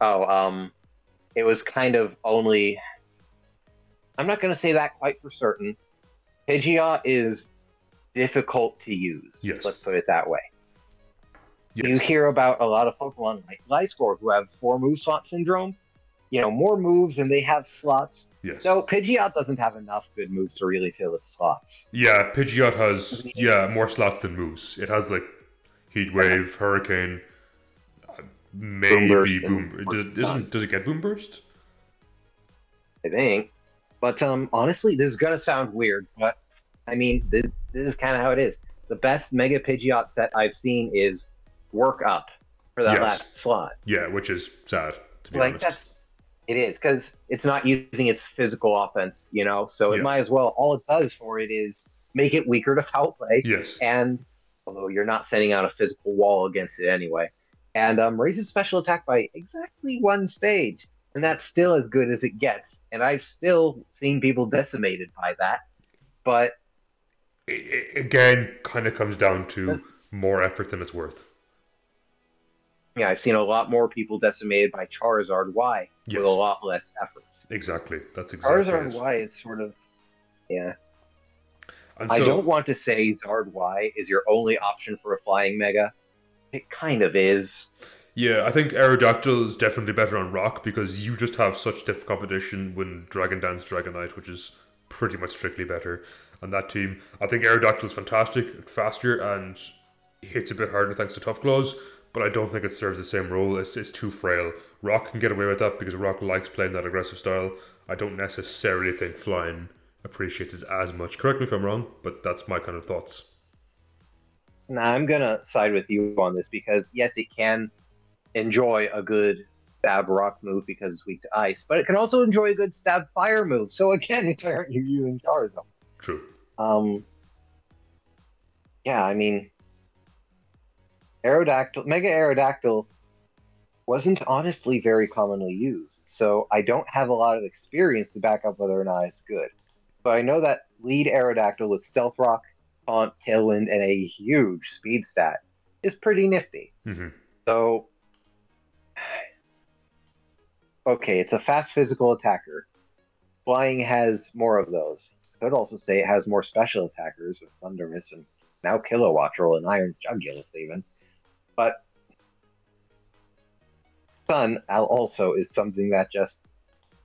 Speaker 2: Oh, it was kind of only. I'm not going to say that quite for certain. Pidgeot is difficult to use.
Speaker 1: Yes.
Speaker 2: Let's put it that way.
Speaker 1: Yes.
Speaker 2: You hear about a lot of Pokemon like Gliscor who have 4 move slot syndrome. You know, more moves than they have slots.
Speaker 1: Yes.
Speaker 2: No, Pidgeot doesn't have enough good moves to really fill its slots.
Speaker 1: Yeah, Pidgeot has more slots than moves. It has like Heat Wave, Hurricane, maybe Boom. Does it get Boom Burst?
Speaker 2: I think. But honestly, this is gonna sound weird, but I mean, this is kind of how it is. The best Mega Pidgeot set I've seen is Work Up for that last slot.
Speaker 1: Yeah, which is sad, to be
Speaker 2: Like
Speaker 1: honest.
Speaker 2: it is because it's not using its physical offense, you know. So it might as well. All it does for it is make it weaker to foul play.
Speaker 1: Yes.
Speaker 2: And although you're not sending out a physical wall against it anyway, and raises special attack by exactly 1 stage, and that's still as good as it gets. And I've still seen people decimated by that, but
Speaker 1: It again, kind of comes down to more effort than it's worth.
Speaker 2: yeah, I've seen a lot more people decimated by Charizard Y with a lot less effort.
Speaker 1: Exactly. That's exactly
Speaker 2: Charizard
Speaker 1: it.
Speaker 2: Y is sort of, yeah.
Speaker 1: And
Speaker 2: I
Speaker 1: so,
Speaker 2: don't want to say Zard Y is your only option for a flying Mega. It kind of is.
Speaker 1: yeah, I think Aerodactyl is definitely better on Rock because you just have such stiff competition when Dragon Dance, Dragonite, which is pretty much strictly better on that team. I think Aerodactyl is fantastic, faster, and hits a bit harder thanks to Tough Claws, but I don't think it serves the same role. It's too frail. Rock can get away with that because Rock likes playing that aggressive style. I don't necessarily think Flying appreciates it as much. Correct me if I'm wrong, but that's my kind of thoughts.
Speaker 2: Now, I'm going to side with you on this because, yes, it can enjoy a good stab rock move because it's weak to ice, but it can also enjoy a good stab fire move. So, again, why aren't you using Charizard?
Speaker 1: True.
Speaker 2: Yeah, I mean, Mega Aerodactyl wasn't honestly very commonly used, so I don't have a lot of experience to back up whether or not it's good. But I know that lead Aerodactyl with Stealth Rock, Taunt, Tailwind, and a huge speed stat is pretty nifty.
Speaker 1: Mm-hmm.
Speaker 2: So, okay, it's a fast physical attacker. Flying has more of those. Could also say it has more special attackers with Thunderous and now Kilowattrel and Iron Jugulus even. But Sun also is something that just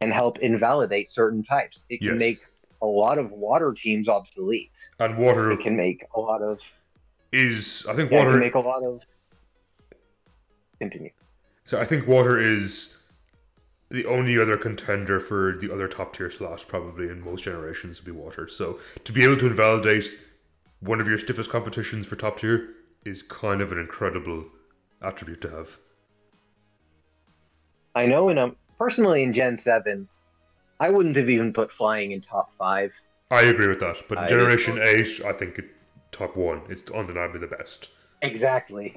Speaker 2: can help invalidate certain types. It can
Speaker 1: Yes.
Speaker 2: make a lot of water teams obsolete.
Speaker 1: And water
Speaker 2: It can make a lot of
Speaker 1: is, I think
Speaker 2: yeah, it
Speaker 1: water,
Speaker 2: can make a lot of continue.
Speaker 1: so I think water is the only other contender for the other top tier slot probably in most generations would be water. So to be able to invalidate one of your stiffest competitions for top tier is kind of an incredible attribute to have.
Speaker 2: I know personally in Gen 7, I wouldn't have even put flying in top 5.
Speaker 1: I agree with that, but in
Speaker 2: I
Speaker 1: Generation
Speaker 2: just
Speaker 1: 8, I think top 1. It's undeniably the best.
Speaker 2: Exactly.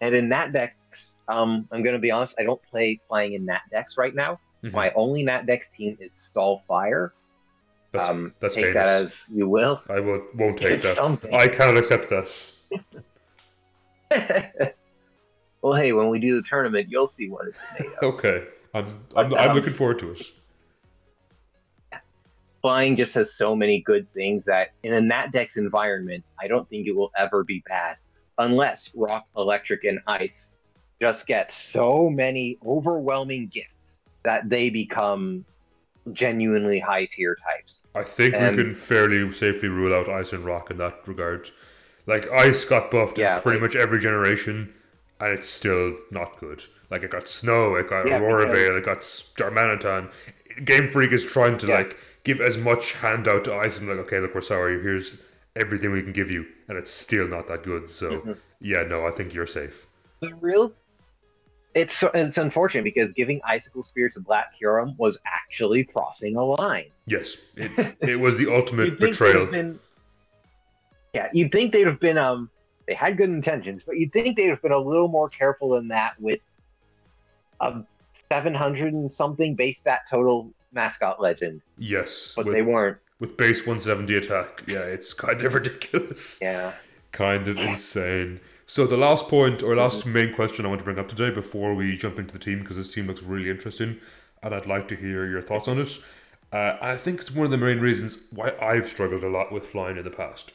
Speaker 2: And in Nat Dex, I'm going to be honest, I don't play flying in Nat Dex right now. My only Nat Dex team is Stall Fire.
Speaker 1: That's
Speaker 2: take
Speaker 1: heinous.
Speaker 2: that as you will.
Speaker 1: I won't take
Speaker 2: It's
Speaker 1: that.
Speaker 2: something.
Speaker 1: I cannot accept that.
Speaker 2: Well, hey, when we do the tournament, you'll see what it's made of.
Speaker 1: Okay, I'm looking forward to it.
Speaker 2: Flying just has so many good things that in a Nat Dex environment, I don't think it will ever be bad. Unless Rock, Electric, and Ice just get so many overwhelming gifts that they become genuinely high tier types.
Speaker 1: I think we can fairly safely rule out Ice and Rock in that regard. Like, Ice got buffed in pretty much every generation, and it's still not good. Like, it got Snow, it got Aurora Veil, it got Darmanitan. Game Freak is trying to, give as much handout to Ice and okay, look, we're sorry, here's everything we can give you, and it's still not that good. So, yeah, no, I think you're safe.
Speaker 2: It's unfortunate because giving Icicle Spear to Black Kyurem was actually crossing a line.
Speaker 1: Yes, it was the ultimate betrayal.
Speaker 2: You'd think they'd have been they had good intentions, but you'd think they'd have been a little more careful than that with a 700 and something base stat total mascot legend.
Speaker 1: Yes,
Speaker 2: but they weren't.
Speaker 1: With base 170 attack, yeah, it's kind of ridiculous.
Speaker 2: Yeah,
Speaker 1: kind of insane. So the last point, or last main question I want to bring up today before we jump into the team, because this team looks really interesting, and I'd like to hear your thoughts on it. And I think it's one of the main reasons why I've struggled a lot with flying in the past.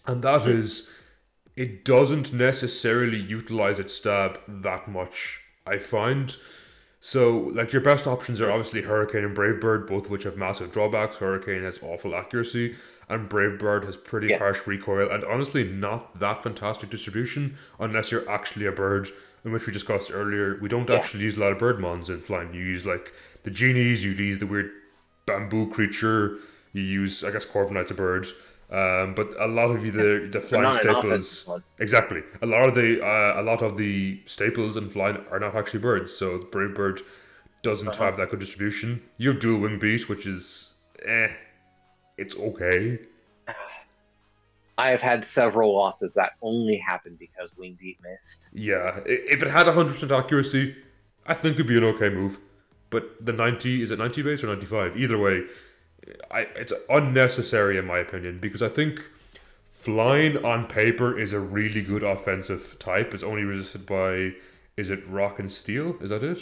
Speaker 1: And that is, it doesn't necessarily utilize its stab that much, I find. So, your best options are obviously Hurricane and Brave Bird, both of which have massive drawbacks. Hurricane has awful accuracy, and Brave Bird has pretty harsh recoil, and honestly not that fantastic distribution, unless you're actually a bird, in which we discussed earlier. We don't actually use a lot of bird mons in flying. You use, the genies, you use the weird bamboo creature, you use, I guess, Corviknight's a bird. But a lot of the flying staples, exactly. A lot of the staples in flying are not actually birds. So the Brave Bird doesn't have that good distribution. You have dual wing beat, which is it's okay.
Speaker 2: I have had several losses that only happened because wing beat missed.
Speaker 1: Yeah, if it had 100% accuracy, I think it'd be an okay move. But the 90, is it 90 base or 95? Either way, it's unnecessary in my opinion, because I think flying on paper is a really good offensive type. It's only resisted by, is it Rock and Steel? Is that it?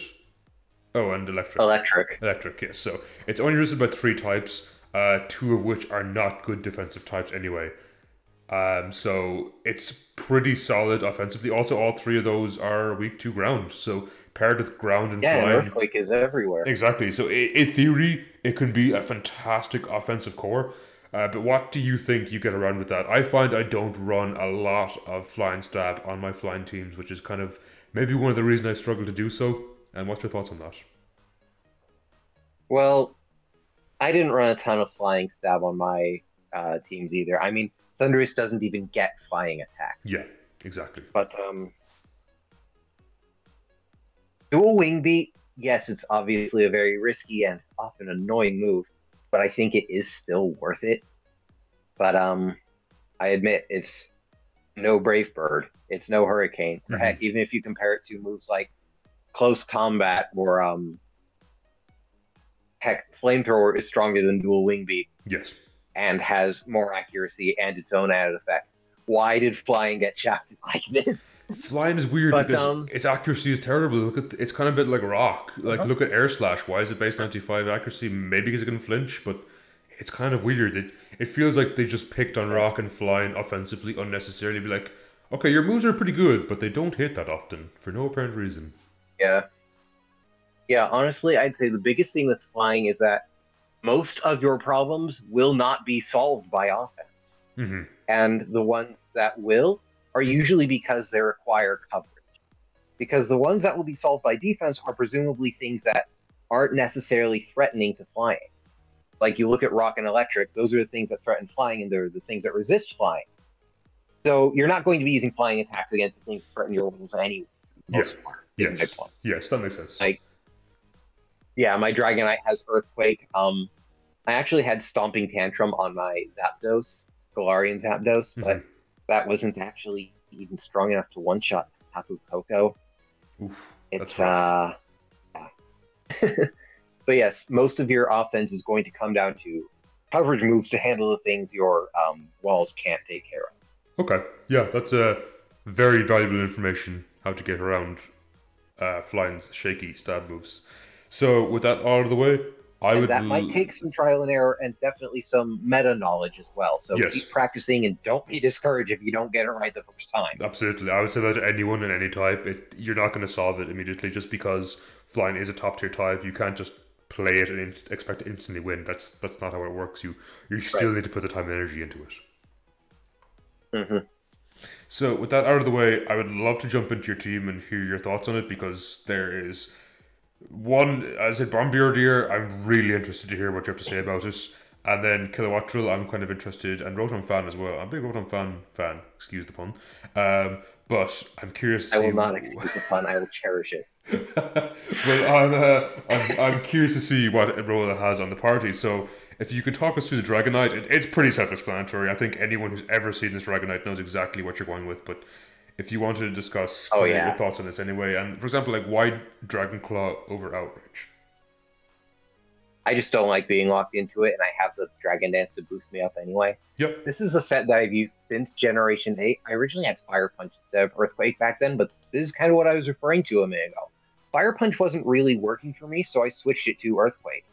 Speaker 1: Oh, and Electric. Electric, yes. So it's only resisted by 3 types, 2 of which are not good defensive types anyway. So it's pretty solid offensively. Also, all 3 of those are weak to ground. So paired with ground and flying,
Speaker 2: Earthquake is everywhere.
Speaker 1: Exactly. So in theory, it can be a fantastic offensive core. But what do you think you get around with that? I find I don't run a lot of flying stab on my flying teams, which is kind of maybe one of the reasons I struggle to do so. And what's your thoughts on that?
Speaker 2: Well, I didn't run a ton of flying stab on my teams either. I mean, Thunderous doesn't even get flying attacks.
Speaker 1: Yeah, exactly.
Speaker 2: But dual wing beat, yes, it's obviously a very risky and often annoying move, but I think it is still worth it. But I admit it's no Brave Bird, it's no Hurricane. Or heck, even if you compare it to moves like Close Combat or heck, Flamethrower is stronger than dual wing beat.
Speaker 1: Yes.
Speaker 2: And has more accuracy and its own added effect. why did flying get shafted like this?
Speaker 1: Flying is weird
Speaker 2: But
Speaker 1: because its accuracy is terrible. Look at it's kind of a bit like rock. Like look at air slash. Why is it based 95 accuracy? Maybe because it can flinch, but it's kind of weird. It feels like they just picked on rock and flying offensively unnecessarily. Be like, okay, your moves are pretty good, but they don't hit that often for no apparent reason.
Speaker 2: yeah, yeah. Honestly, I'd say the biggest thing with flying is that most of your problems will not be solved by offense.
Speaker 1: Hmm.
Speaker 2: And the ones that will are usually because they require coverage. Because the ones that will be solved by defense are presumably things that aren't necessarily threatening to flying. Like you look at rock and electric, those are the things that threaten flying, and they're the things that resist flying. So you're not going to be using flying attacks against the things that threaten your levels anyway.
Speaker 1: Yeah. Yes. Yes, that makes sense.
Speaker 2: Like, yeah, my Dragonite has Earthquake. I actually had Stomping Tantrum on my Zapdos, Galarian Zapdos, but that wasn't actually even strong enough to one-shot Tapu Koko.
Speaker 1: Oof,
Speaker 2: It's
Speaker 1: yeah.
Speaker 2: But yes, most of your offense is going to come down to coverage moves to handle the things your walls can't take care of.
Speaker 1: Okay, yeah, that's very valuable information how to get around flying's shaky stab moves. So with that out of the way,
Speaker 2: That might take some trial and error and definitely some meta knowledge as well. So
Speaker 1: yes.
Speaker 2: Keep practicing and don't be discouraged if you don't get it right the first time.
Speaker 1: Absolutely. I would say that to anyone in any type, you're not going to solve it immediately just because flying is a top tier type. You can't just play it and expect to instantly win. That's not how it works. You still need to put the time and energy into it.
Speaker 2: Mm-hmm.
Speaker 1: So with that out of the way, I would love to jump into your team and hear your thoughts on it because there is one, as a Bombirdier, I'm really interested to hear what you have to say about it. And then Kilowattrel, I'm kind of interested, and Rotom Fan as well. I'm a big Rotom fan, excuse the pun. But I'm curious.
Speaker 2: I will not excuse the pun. I will cherish it.
Speaker 1: But I'm curious to see what role it has on the party. So if you could talk us through the Dragonite, it's pretty self-explanatory. I think anyone who's ever seen this Dragonite knows exactly what you're going with. But if you wanted to discuss your thoughts on this anyway, and for example, like why Dragonclaw over Outrage?
Speaker 2: I just don't like being locked into it, and I have the Dragon Dance to boost me up anyway.
Speaker 1: Yep.
Speaker 2: This is a set that I've used since Generation 8. I originally had Fire Punch instead of Earthquake back then, but this is kind of what I was referring to a minute ago. Fire Punch wasn't really working for me, so I switched it to Earthquake.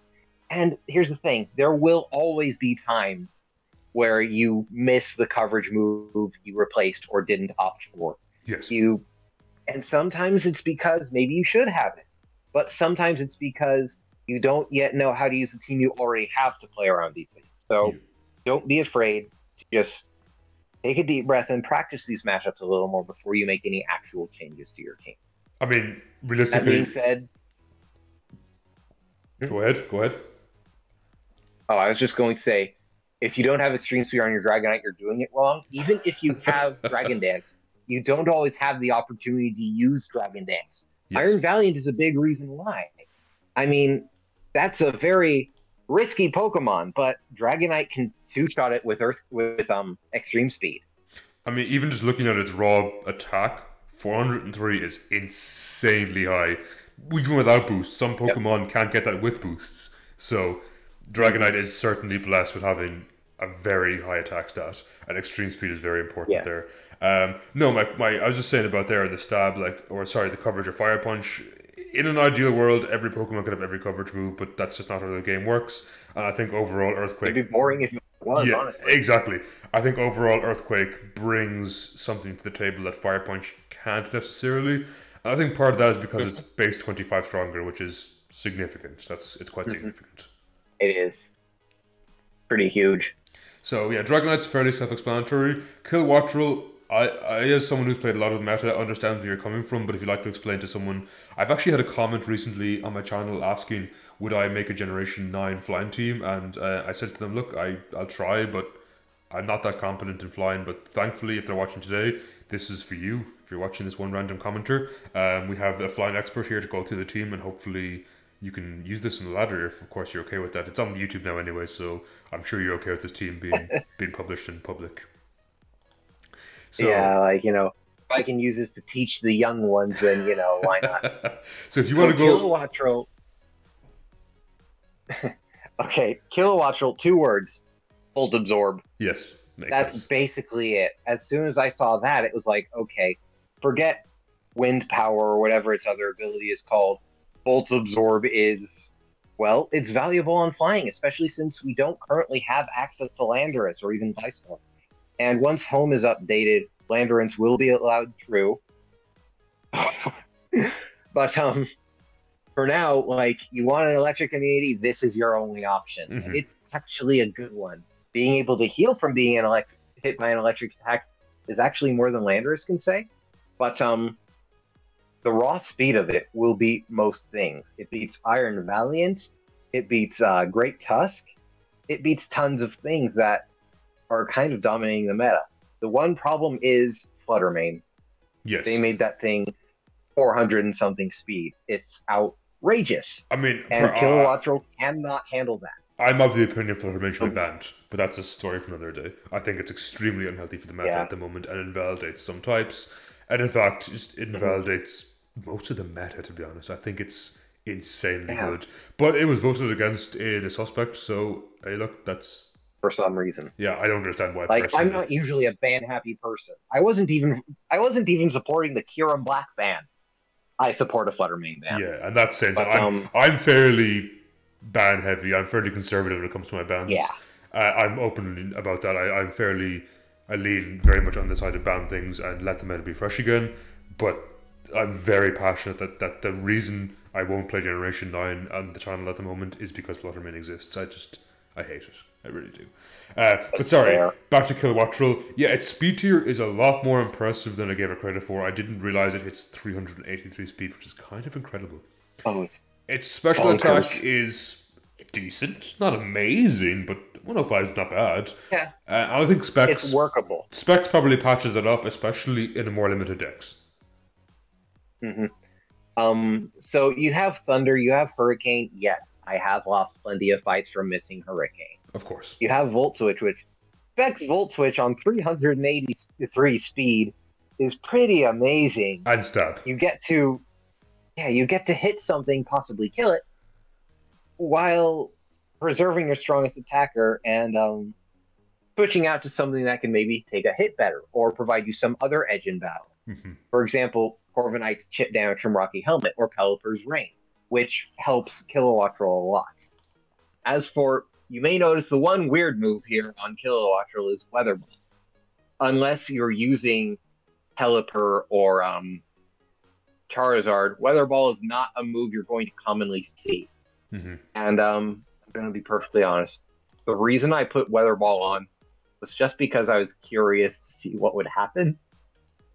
Speaker 2: And here's the thing, there will always be times where you miss the coverage move you replaced or didn't opt for.
Speaker 1: Yes.
Speaker 2: And sometimes it's because maybe you should have it, but sometimes it's because you don't yet know how to use the team you already have to play around these things. So don't be afraid to just take a deep breath and practice these matchups a little more before you make any actual changes to your team.
Speaker 1: I mean, realistically...
Speaker 2: That being said...
Speaker 1: Go ahead.
Speaker 2: Oh, I was just going to say, if you don't have Extreme Speed on your Dragonite, you're doing it wrong. Even if you have Dragon Dance, you don't always have the opportunity to use Dragon Dance. Yes. Iron Valiant is a big reason why. I mean, that's a very risky Pokemon, but Dragonite can two-shot it with Extreme Speed.
Speaker 1: I mean, even just looking at its raw attack, 403 is insanely high. Even without boosts, some Pokemon can't get that with boosts. So Dragonite is certainly blessed with having a very high attack stat, and Extreme Speed is very important there. No, I was just saying about there the stab, the coverage or Fire Punch. In an ideal world, every Pokemon could have every coverage move, but that's just not how the game works. And I think overall Earthquake...
Speaker 2: It'd be boring if it was, honestly.
Speaker 1: Exactly. I think overall Earthquake brings something to the table that Fire Punch can't necessarily. And I think part of that is because it's base 25 stronger, which is significant. It's quite significant.
Speaker 2: It is. Pretty huge.
Speaker 1: So yeah, Dragonite's fairly self-explanatory. Kilowattrel, I as someone who's played a lot of meta, understand where you're coming from, but if you'd like to explain to someone... I've actually had a comment recently on my channel asking, would I make a Generation 9 flying team? And I said to them, look, I'll try, but I'm not that competent in flying. But thankfully, if they're watching today, this is for you. If you're watching this one random commenter, we have a flying expert here to go through the team, and hopefully you can use this in the ladder if, of course, you're okay with that. It's on YouTube now anyway, so I'm sure you're okay with this team being published in public.
Speaker 2: So, yeah, if I can use this to teach the young ones, then, why not?
Speaker 1: So if you want to go...
Speaker 2: Kilowattrel... Okay, Kilowattrel, 2 words. Volt Absorb.
Speaker 1: Yes. Makes
Speaker 2: That's
Speaker 1: sense.
Speaker 2: basically it. As soon as I saw that, it was like, okay, forget wind power or whatever its other ability is called. Bolts absorb is, well, it's valuable on flying, especially since we don't currently have access to Landorus or even Diceform. And once home is updated, Landorus will be allowed through. But for now, like, you want an electric immunity, this is your only option. And it's actually a good one. Being able to heal from being hit by an electric attack is actually more than Landorus can say. But the raw speed of it will beat most things. It beats Iron Valiant. It beats Great Tusk. It beats tons of things that are kind of dominating the meta. The one problem is Fluttermane.
Speaker 1: Yes.
Speaker 2: They made that thing 400 and something speed. It's outrageous.
Speaker 1: I mean,
Speaker 2: and Kilowattrel cannot handle that.
Speaker 1: I'm of the opinion Fluttermane should be banned, but that's a story for another day. I think it's extremely unhealthy for the meta at the moment and invalidates some types. And in fact, just invalidates most of the meta, to be honest. I think it's insanely good. But it was voted against in a suspect, so hey, look, that's...
Speaker 2: For some reason.
Speaker 1: Yeah, I don't understand why.
Speaker 2: Like, I'm not usually a ban-happy person. I wasn't even supporting the Kieran Black ban. I support a Fluttermane ban.
Speaker 1: Yeah, and that's sense. I'm fairly ban-heavy. I'm fairly conservative when it comes to my bans.
Speaker 2: Yeah.
Speaker 1: I'm open about that. I lean very much on the side of ban things and let the meta be fresh again. But I'm very passionate that the reason I won't play Generation 9 on the channel at the moment is because Fluttermane exists. I hate it. I really do. But sorry, back to Kilowattrel. Yeah, its speed tier is a lot more impressive than I gave it credit for. I didn't realize it hits 383 speed, which is kind of incredible. Its special attack is decent. Not amazing, but 105 is not bad.
Speaker 2: Yeah.
Speaker 1: I think Specs...
Speaker 2: It's workable.
Speaker 1: Specs probably patches it up, especially in a more limited decks.
Speaker 2: So you have Thunder, you have Hurricane. Yes, I have lost plenty of fights from missing Hurricane.
Speaker 1: Of course.
Speaker 2: You have Volt Switch, which Specs Volt Switch on 383 speed is pretty amazing.
Speaker 1: And Stab.
Speaker 2: You get to hit something, possibly kill it, while preserving your strongest attacker and switching out to something that can maybe take a hit better or provide you some other edge in battle. For example, Corviknight's chip damage from Rocky Helmet or Pelipper's Rain, which helps Kilowattrel a lot. As for, you may notice the one weird move here on Kilowattrel is Weather Ball. Unless you're using Pelipper or Charizard, Weather Ball is not a move you're going to commonly see. And I'm going to be perfectly honest. The reason I put Weather Ball on was just because I was curious to see what would happen.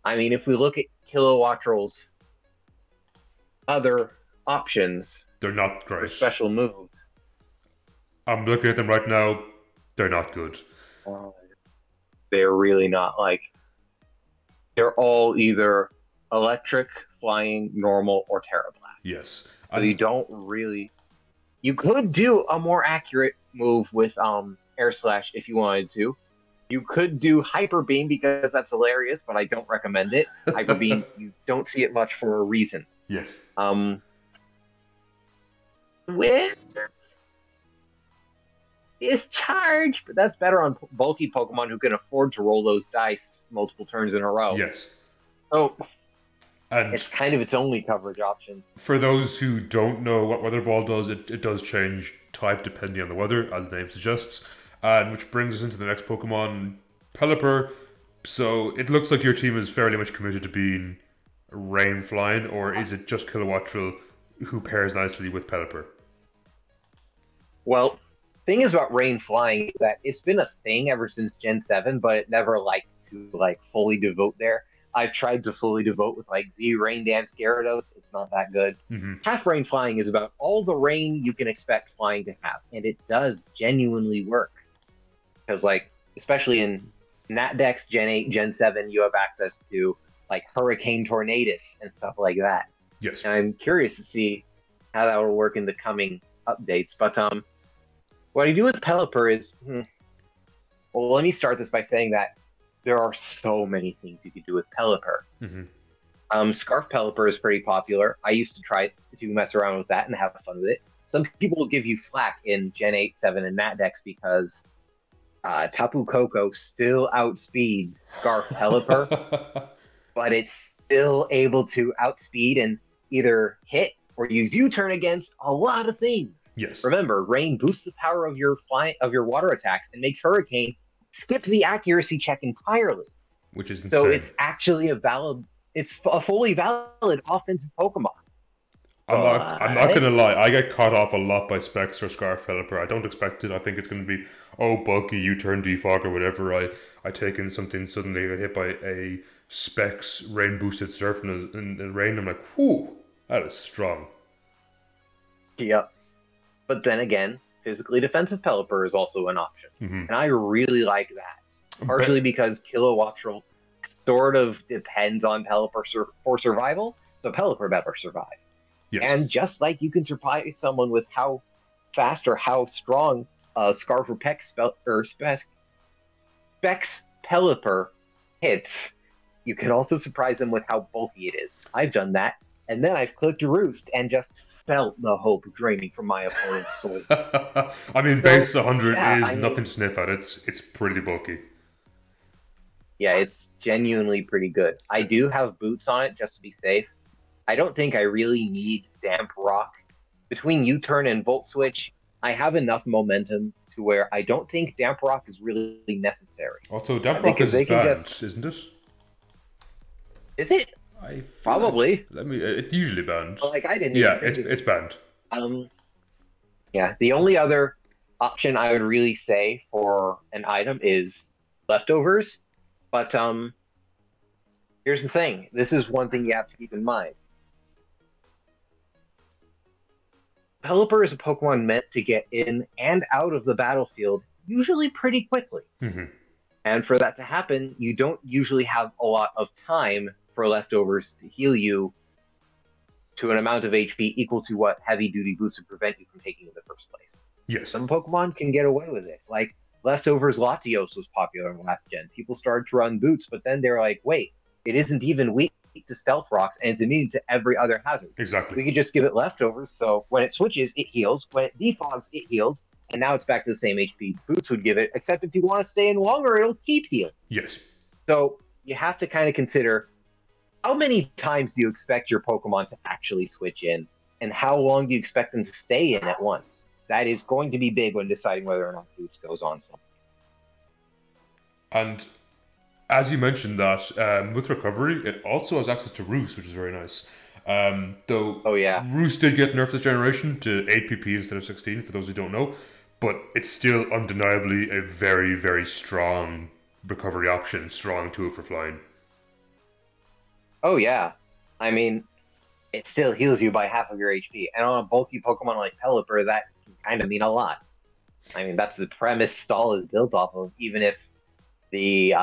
Speaker 2: I mean, if we look at Kilowattrel's other options,
Speaker 1: they're not great.
Speaker 2: For special moves.
Speaker 1: I'm looking at them right now. They're not good.
Speaker 2: They're really not. Like, they're all either electric, flying, normal, or Terra Blast.
Speaker 1: Yes.
Speaker 2: So you don't really... You could do a more accurate move with Air Slash if you wanted to. You could do Hyper Beam because that's hilarious, but I don't recommend it. Hyper Beam, you don't see it much for a reason.
Speaker 1: Yes.
Speaker 2: With is Charge, but that's better on bulky Pokemon who can afford to roll those dice multiple turns in a row.
Speaker 1: Yes.
Speaker 2: So
Speaker 1: and
Speaker 2: it's kind of its only coverage option.
Speaker 1: For those who don't know what Weather Ball does, it does change type depending on the weather, as the name suggests. And which brings us into the next Pokemon, Pelipper. So it looks like your team is fairly much committed to being Rain Flying, or is it just Kilowattrel who pairs nicely with Pelipper?
Speaker 2: Well, the thing is about Rain Flying is that it's been a thing ever since Gen 7, but it never liked to fully devote there. I've tried to fully devote with Z, Rain Dance, Gyarados. It's not that good. Half Rain Flying is about all the rain you can expect flying to have, and it does genuinely work. Because, especially in Natdex Gen 8, Gen 7, you have access to, Hurricane Tornadus and stuff like that.
Speaker 1: Yes.
Speaker 2: And I'm curious to see how that will work in the coming updates. But what I do with Pelipper is... Well, let me start this by saying that there are so many things you could do with Pelipper. Scarf Pelipper is pretty popular. I used to try to mess around with that and have fun with it. Some people will give you flack in Gen 8, 7, and Natdex because... Tapu Koko still outspeeds Scarf Pelipper, but it's still able to outspeed and either hit or use U-turn against a lot of things.
Speaker 1: Yes.
Speaker 2: Remember, Rain boosts the power of your water attacks and makes Hurricane skip the accuracy check entirely.
Speaker 1: Which is
Speaker 2: So
Speaker 1: insane.
Speaker 2: it's actually it's a fully valid offensive Pokemon.
Speaker 1: I'm not
Speaker 2: But
Speaker 1: gonna lie, I get caught off a lot by Specs or Scarf Pelipper. I don't expect it. I think it's gonna be, oh, bulky, U-turn defog or whatever. I take in something, suddenly I get hit by a Specs rain boosted surf in rain. I'm like, whoo, that is strong.
Speaker 2: yep. But then again, physically defensive Pelipper is also an option.
Speaker 1: Mm-hmm.
Speaker 2: And I really like that. Partially because Kilowattrel sort of depends on Pelipper for survival, so Pelipper better survive.
Speaker 1: Yes.
Speaker 2: And just like you can surprise someone with how fast or how strong Scarf or Specs Pelipper hits, you can also surprise them with how bulky it is. I've done that, and then I've clicked Roost and just felt the hope draining from my opponent's souls.
Speaker 1: I mean, base 100 is nothing to sniff at. It's pretty bulky.
Speaker 2: Yeah, it's genuinely pretty good. I do have boots on it just to be safe. I don't think I really need Damp Rock. Between U-turn and Volt Switch, I have enough momentum to where I don't think Damp Rock is really necessary.
Speaker 1: Also, Damp Rock is banned, isn't it?
Speaker 2: Is it? Probably.
Speaker 1: It's usually banned.
Speaker 2: Like I didn't.
Speaker 1: Yeah, it's banned.
Speaker 2: Yeah. The only other option I would really say for an item is leftovers, but here's the thing. This is one thing you have to keep in mind. Pelipper is a Pokemon meant to get in and out of the battlefield usually pretty quickly.
Speaker 1: Mm-hmm.
Speaker 2: And for that to happen, you don't usually have a lot of time for leftovers to heal you to an amount of HP equal to what heavy-duty boots would prevent you from taking in the first place.
Speaker 1: Yes.
Speaker 2: Some Pokemon can get away with it. Like, Leftovers Latios was popular in last gen. People started to run boots, but then they're like, wait, it isn't even weak to Stealth Rocks, and it's immune to every other hazard.
Speaker 1: Exactly.
Speaker 2: We could just give it Leftovers, so when it switches, it heals. When it defogs, it heals. And now it's back to the same HP Boots would give it, except if you want to stay in longer, it'll keep healing.
Speaker 1: Yes.
Speaker 2: So you have to kind of consider how many times do you expect your Pokemon to actually switch in, and how long do you expect them to stay in at once? That is going to be big when deciding whether or not Boots goes on something.
Speaker 1: And as you mentioned that, with Recovery, it also has access to Roost, which is very nice. Though Roost did get nerfed this generation to 8 PP instead of 16, for those who don't know. But it's still undeniably a very, very strong recovery option, strong tool for flying.
Speaker 2: Oh, yeah. I mean, it still heals you by half of your HP. And on a bulky Pokemon like Pelipper, that can kind of mean a lot. I mean, that's the premise Stall is built off of, even if the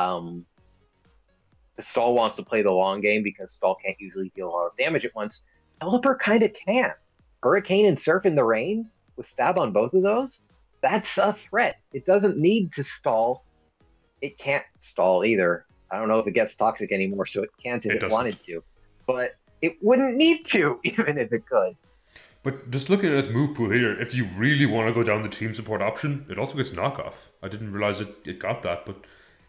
Speaker 2: Stall wants to play the long game because Stall can't usually deal a lot of damage at once. Pelipper kind of can. Hurricane and Surf in the Rain, with Stab on both of those, that's a threat. It doesn't need to stall. It can't stall either. I don't know if it gets toxic anymore, so it can't if it wanted to. But it wouldn't need to, even if it could.
Speaker 1: But just looking at the move pool here, if you really want to go down the team support option, it also gets knockoff. I didn't realize it got that, but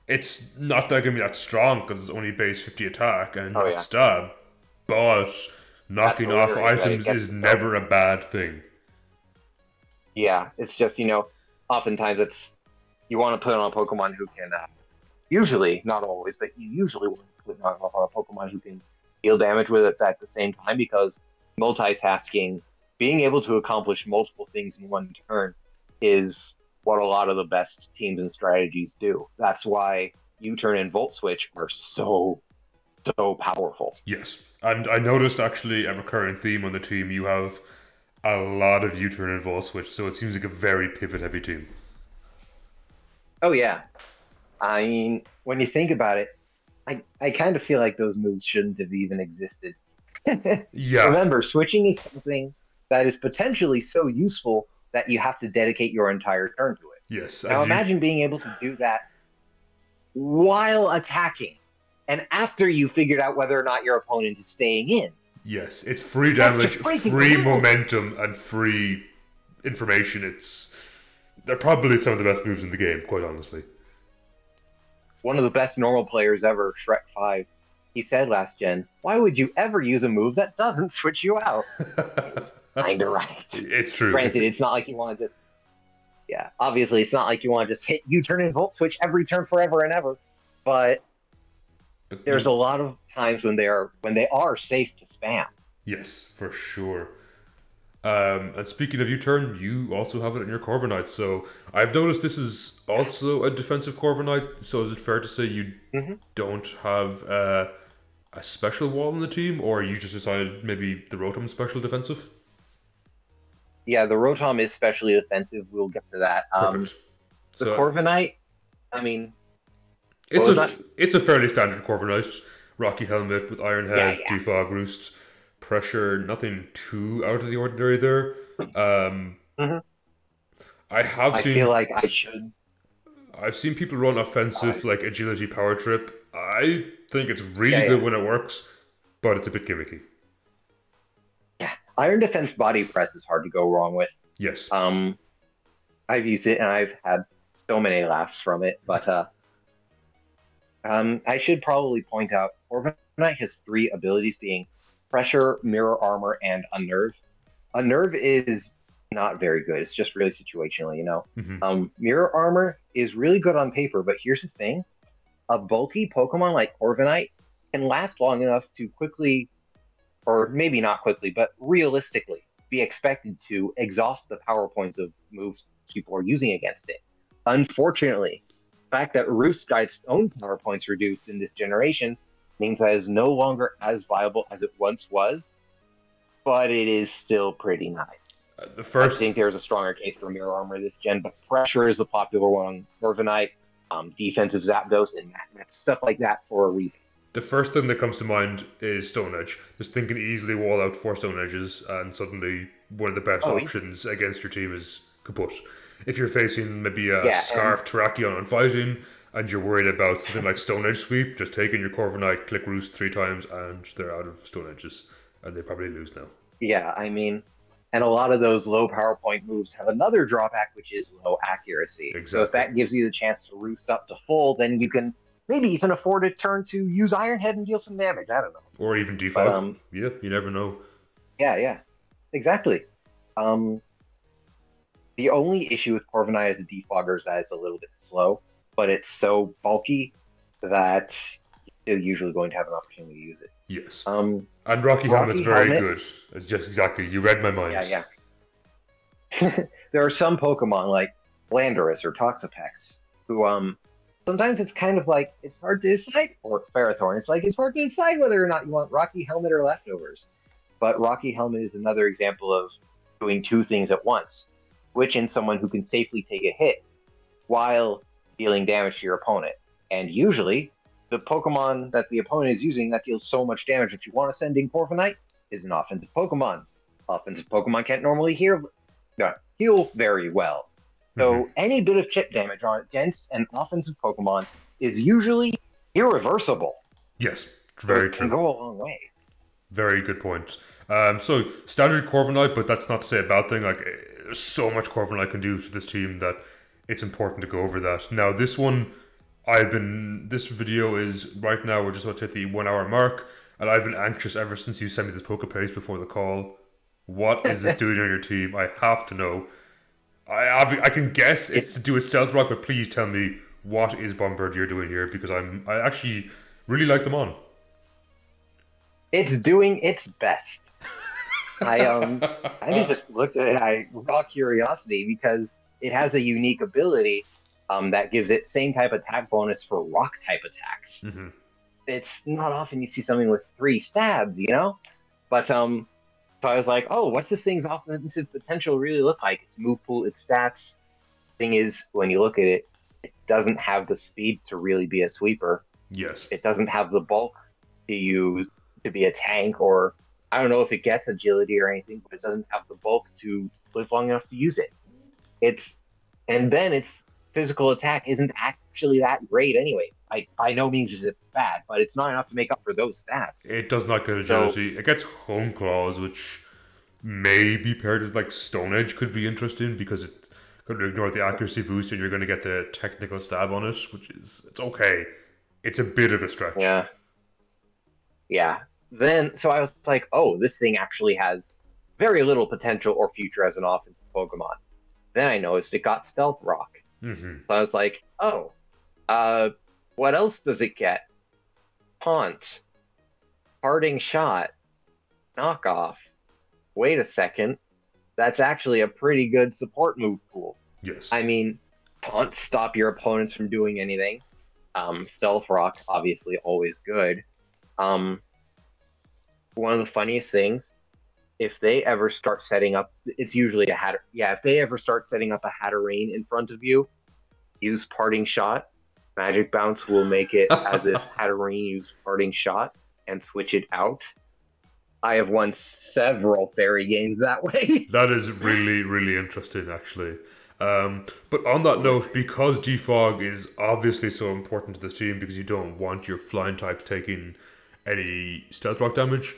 Speaker 1: it's not that going to be that strong because it's only base 50 attack and not stab. But knocking off items is never a bad thing.
Speaker 2: Yeah, it's just, oftentimes you want to put on a Pokemon who can, usually, not always, but you usually want to put on a Pokemon who can deal damage with it at the same time, because multitasking, being able to accomplish multiple things in one turn, is what a lot of the best teams and strategies do. That's why U-turn and Volt Switch are so powerful.
Speaker 1: Yes, and I noticed actually a recurring theme on the team. You have a lot of U-turn and Volt Switch, so it seems like a very pivot-heavy team.
Speaker 2: Oh, yeah. I mean, when you think about it, I kind of feel like those moves shouldn't have even existed.
Speaker 1: Yeah.
Speaker 2: Remember, switching is something that is potentially so useful that you have to dedicate your entire turn to it.
Speaker 1: Yes.
Speaker 2: Now imagine being able to do that while attacking, and after you figured out whether or not your opponent is staying in.
Speaker 1: Yes, it's free damage, free momentum, and free information. they're probably some of the best moves in the game, quite honestly.
Speaker 2: One of the best normal players ever, Shrek 5, he said last gen, "Why would you ever use a move that doesn't switch you out?" It's kind of right.
Speaker 1: It's true.
Speaker 2: Granted, it's not like you want to just, yeah, obviously it's not like you want to just hit U-turn and Volt Switch every turn forever and ever, but there's a lot of times when they are safe to spam.
Speaker 1: Yes, for sure. And speaking of U-turn, you also have it in your Corviknight. So I've noticed this is also a defensive Corviknight. So is it fair to say you don't have a special wall in the team, or you just decided maybe the Rotom special defensive?
Speaker 2: Yeah, the Rotom is specially defensive. We'll get to that.
Speaker 1: Perfect.
Speaker 2: The Corviknight, I mean,
Speaker 1: it's a fairly standard Corviknight. Rocky Helmet with Iron Head, Defog Roost. Pressure, nothing too out of the ordinary there. I
Speaker 2: feel like I should.
Speaker 1: I've seen people run offensive like agility power trip. I think it's really good when it works, but it's a bit gimmicky.
Speaker 2: Yeah, Iron Defense Body Press is hard to go wrong with.
Speaker 1: Yes.
Speaker 2: I've used it and I've had so many laughs from it, but I should probably point out Corviknight has 3 abilities, being Pressure, Mirror Armor, and Unnerve. Unnerve is not very good. It's just really situational, you know? Mirror Armor is really good on paper, but here's the thing. A bulky Pokemon like Corviknight can last long enough to quickly, or maybe not quickly, but realistically, be expected to exhaust the power points of moves people are using against it. Unfortunately, the fact that Roost got its own power points reduced in this generation means that it is no longer as viable as it once was, but it is still pretty nice. I think there's a stronger case for Mirror Armor this gen, but Pressure is the popular one on Corviknight, defensive Zapdos, and stuff like that for a reason.
Speaker 1: The first thing that comes to mind is Stone Edge. This thing can easily wall out 4 Stone Edges, and suddenly one of the best options against your team is kaput. If you're facing maybe a Scarf Terrakion on fighting, and you're worried about something like Stone Edge Sweep, just take in your Corviknight, click Roost 3 times, and they're out of Stone Edges. And they probably lose now.
Speaker 2: Yeah, I mean, and a lot of those low power point moves have another drawback, which is low accuracy. Exactly. So if that gives you the chance to Roost up to full, then you can maybe even afford a turn to use Iron Head and deal some damage. I don't know.
Speaker 1: Or even Defog. Yeah, you never know.
Speaker 2: Yeah, exactly. The only issue with Corviknight as a Defogger is that it's a little bit slow, but it's so bulky that you're usually going to have an opportunity to use it.
Speaker 1: Yes. And Rocky Helmet's very good. It's just exactly, you read my mind.
Speaker 2: Yeah. There are some Pokemon like Landorus or Toxapex who sometimes it's kind of like it's hard to decide, or Ferrothorn. It's like it's hard to decide whether or not you want Rocky Helmet or Leftovers. But Rocky Helmet is another example of doing 2 things at once, which in someone who can safely take a hit while dealing damage to your opponent. And usually, the Pokemon that the opponent is using that deals so much damage that you want to send in Corviknight is an offensive Pokemon. Offensive Pokemon can't normally heal very well. So any bit of chip damage against an offensive Pokemon is usually irreversible.
Speaker 1: Yes, very true.
Speaker 2: It can go a long way.
Speaker 1: Very good point. So, standard Corviknight, but that's not to say a bad thing. Like, there's so much Corviknight can do to this team that it's important to go over that. Now, this video is, right now, we're just about to hit the 1 hour mark, and I've been anxious ever since you sent me this Pokedex before the call. What is this doing on your team? I have to know. I can guess it's to do with Stealth Rock, but please tell me what is Bombardier doing here, because I actually really like them on.
Speaker 2: It's doing its best. I just looked at it, raw curiosity, because it has a unique ability that gives it same type attack bonus for rock type attacks. It's not often you see something with 3 stabs, you know? But so I was like, oh, what's this thing's offensive potential really look like? Its move pool, its stats. Thing is, when you look at it, it doesn't have the speed to really be a sweeper.
Speaker 1: Yes.
Speaker 2: It doesn't have the bulk to be a tank, or I don't know if it gets agility or anything, but it doesn't have the bulk to live long enough to use it. Its physical attack isn't actually that great anyway. By no means is it bad, but it's not enough to make up for those stats.
Speaker 1: It does not get agility. It gets Home Claws, which may be paired with like Stone Edge could be interesting, because it going to ignore the accuracy boost, and you're going to get the technical stab on it, which is it's okay. It's a bit of a stretch.
Speaker 2: Yeah. Yeah. Then, so I was like, oh, this thing actually has very little potential or future as an offensive Pokemon. Then I noticed it got Stealth Rock.
Speaker 1: Mm-hmm.
Speaker 2: So I was like, oh, what else does it get? Taunt, Parting Shot, Knockoff. Wait a second. That's actually a pretty good support move pool.
Speaker 1: Yes.
Speaker 2: I mean, Taunt stop your opponents from doing anything. Stealth Rock, obviously, always good. One of the funniest things, if they ever start setting up, it's usually a Hatter. Yeah, if they ever start setting up a Hatterene in front of you, use Parting Shot. Magic Bounce will make it as if Hatterene used Parting Shot and switch it out. I have won several fairy games that way.
Speaker 1: That is really, really interesting, actually. But on that note, because Defog is obviously so important to this team because you don't want your flying types taking any Stealth Rock damage,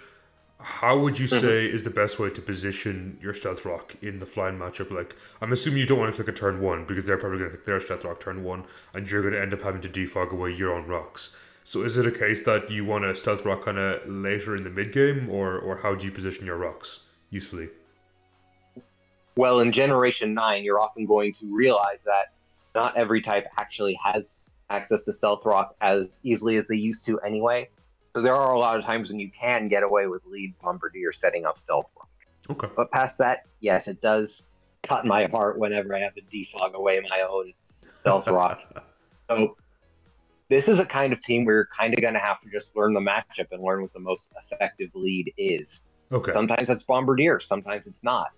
Speaker 1: how would you say is the best way to position your Stealth Rock in the flying matchup? Like, I'm assuming you don't want to click a turn 1 because they're probably going to click their Stealth Rock turn 1 and you're going to end up having to defog away your own rocks. So is it a case that you want a Stealth Rock kind of later in the mid game, or how do you position your rocks usefully?
Speaker 2: Well, in Generation 9, you're often going to realize that not every type actually has access to Stealth Rock as easily as they used to anyway. So there are a lot of times when you can get away with lead Bombardier setting up Stealth Rock.
Speaker 1: Okay.
Speaker 2: But past that, yes, it does cut my heart whenever I have to defog away my own Stealth Rock. So this is a kind of team where you're kind of going to have to just learn the matchup and learn what the most effective lead is.
Speaker 1: Okay.
Speaker 2: Sometimes it's Bombardier, sometimes it's not.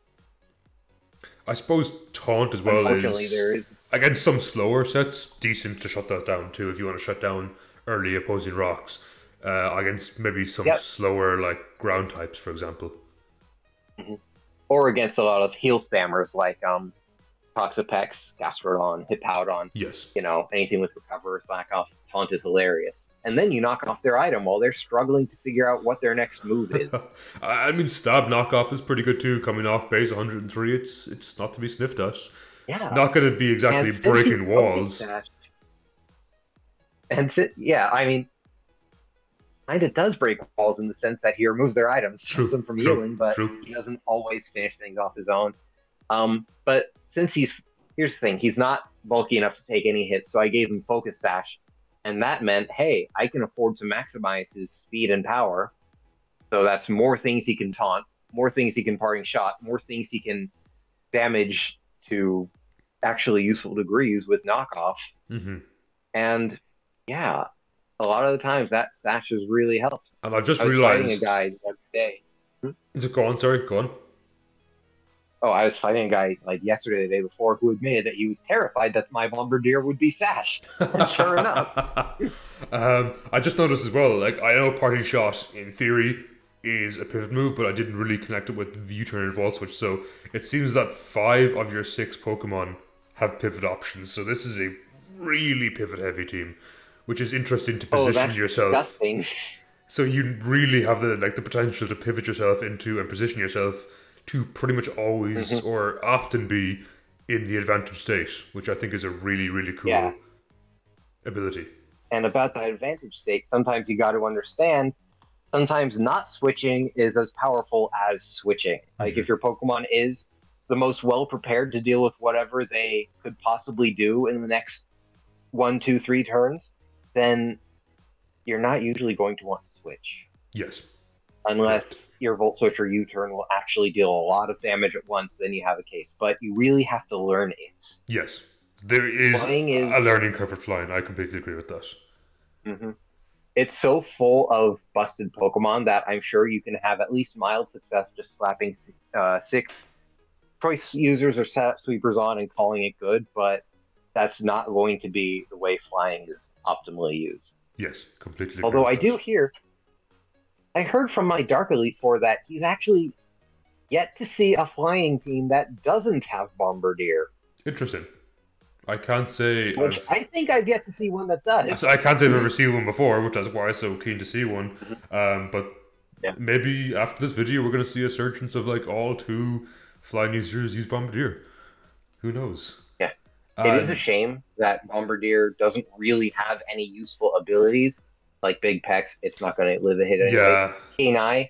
Speaker 1: I suppose Taunt as well
Speaker 2: there is
Speaker 1: against some slower sets, decent to shut that down too if you want to shut down early opposing rocks. Against maybe some slower like ground types, for example.
Speaker 2: Or against a lot of heal spammers like Toxapex, Gastrodon, Hippowdon.
Speaker 1: Yes.
Speaker 2: You know, anything with Recover or Slack Off, Taunt is hilarious. And then you knock off their item while they're struggling to figure out what their next move is.
Speaker 1: I mean, Stab Knockoff is pretty good too, coming off base 103. It's not to be sniffed at.
Speaker 2: Yeah.
Speaker 1: Not going to be exactly breaking walls.
Speaker 2: I mean, kind of does break walls in the sense that he removes their items, stops them from healing, but he doesn't always finish things off his own. But since here's the thing, he's not bulky enough to take any hits, so I gave him Focus Sash, and that meant, hey, I can afford to maximize his speed and power. So that's more things he can taunt, more things he can Parting Shot, more things he can damage to actually useful degrees with Knockoff. And yeah, a lot of the times that Sash has really helped.
Speaker 1: And I've just
Speaker 2: I was
Speaker 1: realized
Speaker 2: fighting a guy the other day.
Speaker 1: Is it go on? Sorry, go on.
Speaker 2: Oh, I was fighting a guy like yesterday, the day before, who admitted that he was terrified that my Bombardier would be Sash. And sure enough.
Speaker 1: I just noticed as well, like, I know Parting Shot, in theory, is a pivot move, but I didn't really connect it with the U-turn and Volt Switch, so it seems that 5 of your 6 Pokemon have pivot options, so this is a really pivot-heavy team, which is interesting to position yourself.
Speaker 2: Disgusting.
Speaker 1: So you really have the potential to pivot yourself into and position yourself to pretty much always or often be in the advantage state, which I think is a really, really cool ability.
Speaker 2: And about that advantage state, sometimes you got to understand, sometimes not switching is as powerful as switching. Like if your Pokemon is the most well-prepared to deal with whatever they could possibly do in the next 1, 2, 3 turns, then you're not usually going to want to switch.
Speaker 1: Yes.
Speaker 2: Unless your Volt Switch or U-turn will actually deal a lot of damage at once, then you have a case. But you really have to learn it.
Speaker 1: Yes. There is a learning curve for flying. I completely agree with that.
Speaker 2: It's so full of busted Pokemon that I'm sure you can have at least mild success just slapping 6 choice users or set sweepers on and calling it good, but that's not going to be the way flying is optimally used.
Speaker 1: Yes, completely agree.
Speaker 2: Although I heard from my Dark Elite 4 that he's actually yet to see a flying team that doesn't have Bombardier.
Speaker 1: Interesting. I can't say...
Speaker 2: I think I've yet to see one that does.
Speaker 1: I can't say I've ever seen one before, which is why I'm so keen to see one. But maybe after this video, we're going to see a surgence of like all 2 flying users use Bombardier. Who knows?
Speaker 2: Yeah. It is a
Speaker 1: And
Speaker 2: shame that Bombardier doesn't really have any useful abilities like Big Pecs. It's not going to live a hit anyway.
Speaker 1: yeah,
Speaker 2: Kenai,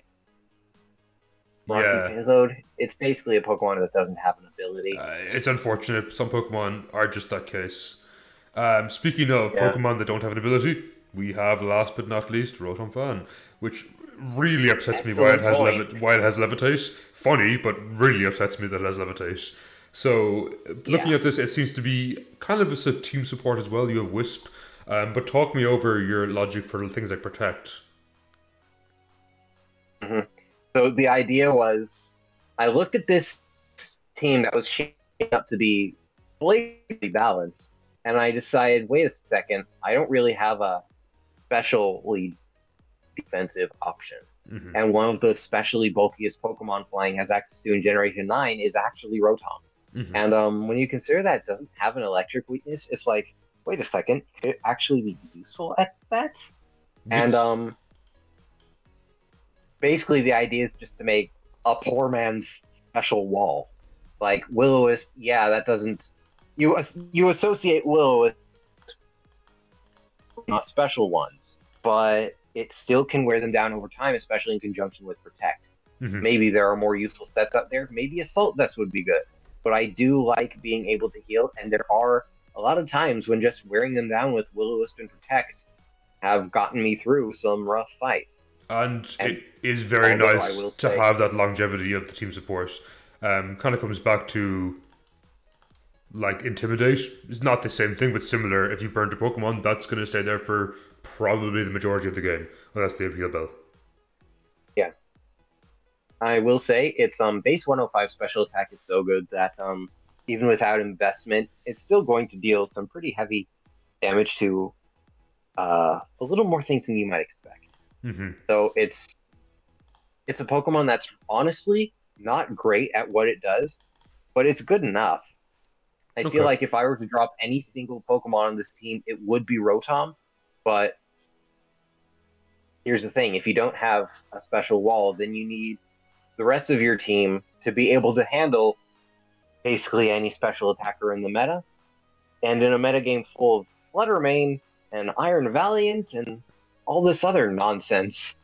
Speaker 2: Rocky
Speaker 1: yeah.
Speaker 2: Payload. It's basically a Pokemon that doesn't have an ability.
Speaker 1: It's unfortunate. Some Pokemon are just that case. Speaking of
Speaker 2: Yeah.
Speaker 1: Pokemon that don't have an ability, we have last but not least Rotom Fan, which really upsets me
Speaker 2: Excellent point.
Speaker 1: why it has Levitate. Funny, but really upsets me that it has Levitate. So looking
Speaker 2: Yeah.
Speaker 1: at this, it seems to be kind of a team support as well. You have Wisp, but talk me over your logic for things like Protect.
Speaker 2: hmm So the idea was, I looked at this team that was shaping up to be blatantly balanced, and I decided, wait a second, I don't really have a specially defensive option.
Speaker 1: Hmm.
Speaker 2: And one of the specially bulkiest Pokemon flying has access to in Generation 9 is actually Rotom.
Speaker 1: Hmm.
Speaker 2: And when you consider that it doesn't have an electric weakness, it's like, wait a second, could it actually be useful at that? And
Speaker 1: Yes.
Speaker 2: basically, the idea is just to make a poor man's special wall. Like Will-O-Wisp, yeah, that doesn't. You associate Will-O-Wisp with not special ones, but it still can wear them down over time, especially in conjunction with Protect.
Speaker 1: Hmm.
Speaker 2: Maybe there are more useful sets out there. Maybe Assault Vest would be good. But I do like being able to heal, and there are a lot of times when just wearing them down with Will-O-Wisp and Protect have gotten me through some rough fights.
Speaker 1: And
Speaker 2: And
Speaker 1: it is very
Speaker 2: although I
Speaker 1: nice
Speaker 2: will
Speaker 1: to
Speaker 2: say,
Speaker 1: have that longevity of the team support. Kind of comes back to like Intimidate. It's not the same thing, but similar. If you burned a Pokemon, that's going to stay there for probably the majority of the game. Well, that's the appeal bell.
Speaker 2: yeah, I will say it's base 105 special attack is so good that even without investment, it's still going to deal some pretty heavy damage to a little more things than you might expect.
Speaker 1: Hmm.
Speaker 2: So it's a Pokemon that's honestly not great at what it does, but it's good enough. I feel
Speaker 1: Okay.
Speaker 2: like if I were to drop any single Pokemon on this team, it would be Rotom. But here's the thing: if you don't have a special wall, then you need the rest of your team to be able to handle basically any special attacker in the meta. And in a metagame full of Fluttermane and Iron Valiant and all this other nonsense,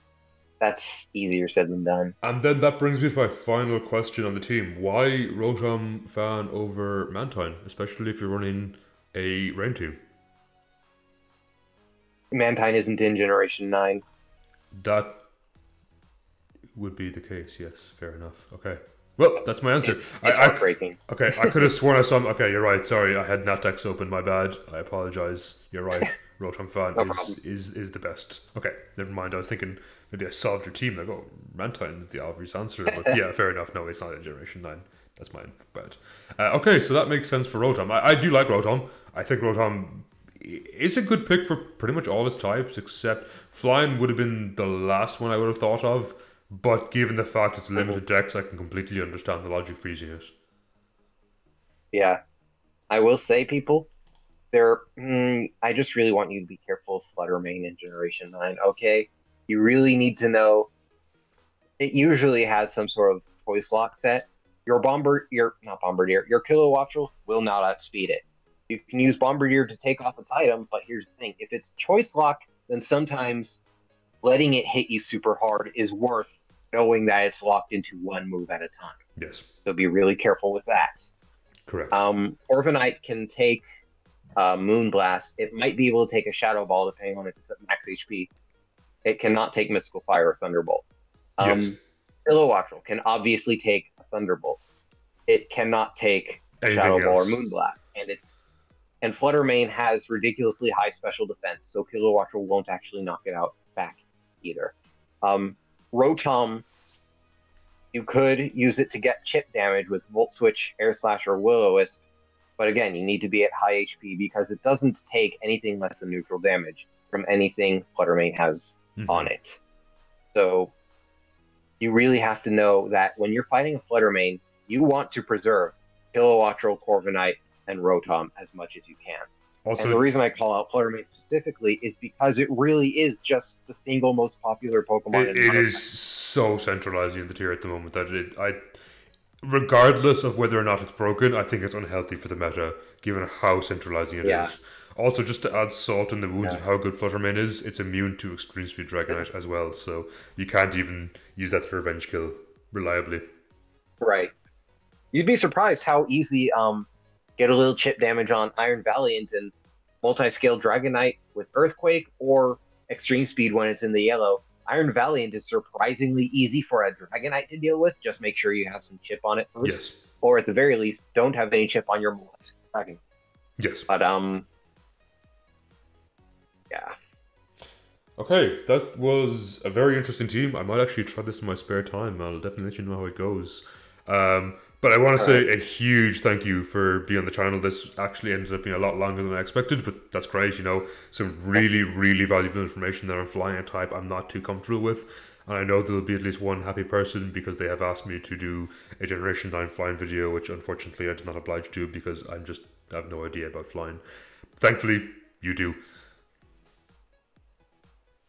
Speaker 2: that's easier said than done.
Speaker 1: And then that brings me to my final question on the team. Why Rotom Fan over Mantine, especially if you're running a rain team?
Speaker 2: Mantine isn't in Generation 9.
Speaker 1: That would be the case, yes. Fair enough. Okay. Well, that's my answer.
Speaker 2: It's heartbreaking.
Speaker 1: Okay, I could have sworn I saw. Okay, you're right. Sorry, I had Natex open. My bad. I apologize. You're right. Rotom Fan
Speaker 2: No problem.
Speaker 1: is the best. Okay, never mind. I was thinking maybe I solved your team. Like, oh, Rantine's the obvious answer. But yeah, fair enough. No, it's not in Generation 9. That's mine. Bad. Okay, so that makes sense for Rotom. I do like Rotom. I think Rotom is a good pick for pretty much all its types, except Flying would have been the last one I would have thought of. But given the fact it's limited decks, I can completely understand the logic for using it.
Speaker 2: Yeah. I will say, people, I just really want you to be careful of Fluttermane in Generation 9, okay? You really need to know. It usually has some sort of choice lock set. Your not Bombardier, your Kilowattrel will not outspeed it. You can use Bombardier to take off its item, but here's the thing: if it's choice lock, then sometimes letting it hit you super hard is worth knowing that it's locked into one move at a time.
Speaker 1: Yes,
Speaker 2: So be really careful with that.
Speaker 1: correct.
Speaker 2: Corviknight can take Moonblast. It might be able to take a Shadow Ball depending on if it's at max HP. It cannot take Mystical Fire or Thunderbolt.
Speaker 1: Yes.
Speaker 2: Kilowattrel can obviously take a Thunderbolt. It cannot take Shadow
Speaker 1: Anything
Speaker 2: Ball or
Speaker 1: else?
Speaker 2: Moonblast, and Fluttermane has ridiculously high special defense, so Kilowattrel won't actually knock it out back either. Rotom, you could use it to get chip damage with Volt Switch, Air Slash, or Will-O-Wisp, but again, you need to be at high HP because it doesn't take anything less than neutral damage from anything Fluttermane has on it. So you really have to know that when you're fighting a Fluttermane, you want to preserve Kilowattrel, Corviknight, and Rotom as much as you can. And the
Speaker 1: Also,
Speaker 2: reason I call out Fluttermane specifically is because it really is just the single most popular Pokemon in
Speaker 1: it
Speaker 2: Modern
Speaker 1: is so centralizing in the tier at the moment that regardless of whether or not it's broken, I think it's unhealthy for the meta, given how centralizing it
Speaker 2: Yeah,
Speaker 1: is. Also, just to add salt in the wounds
Speaker 2: yeah,
Speaker 1: of how good Fluttermane is, it's immune to Extreme Speed Dragonite as well, so you can't even use that to revenge kill reliably.
Speaker 2: right. You'd be surprised how easy get a little chip damage on Iron Valiant and multi-scale Dragonite with Earthquake or Extreme Speed when it's in the yellow. Iron Valiant is surprisingly easy for a Dragonite to deal with. Just make sure you have some chip on it first,
Speaker 1: Yes.
Speaker 2: or at the very least, don't have any chip on your multi Dragon.
Speaker 1: Yes.
Speaker 2: But yeah,
Speaker 1: Okay, that was a very interesting team. I might actually try this in my spare time. I'll definitely let you know how it goes. But I want to
Speaker 2: all
Speaker 1: say
Speaker 2: right.
Speaker 1: a huge thank you for being on the channel. This actually ended up being a lot longer than I expected, but that's great. You know, some really, really valuable information that on flying a type I'm not too comfortable with. And I know there'll be at least one happy person because they have asked me to do a Generation 9 flying video, which unfortunately I did not oblige to because I just have no idea about flying. Thankfully, you do.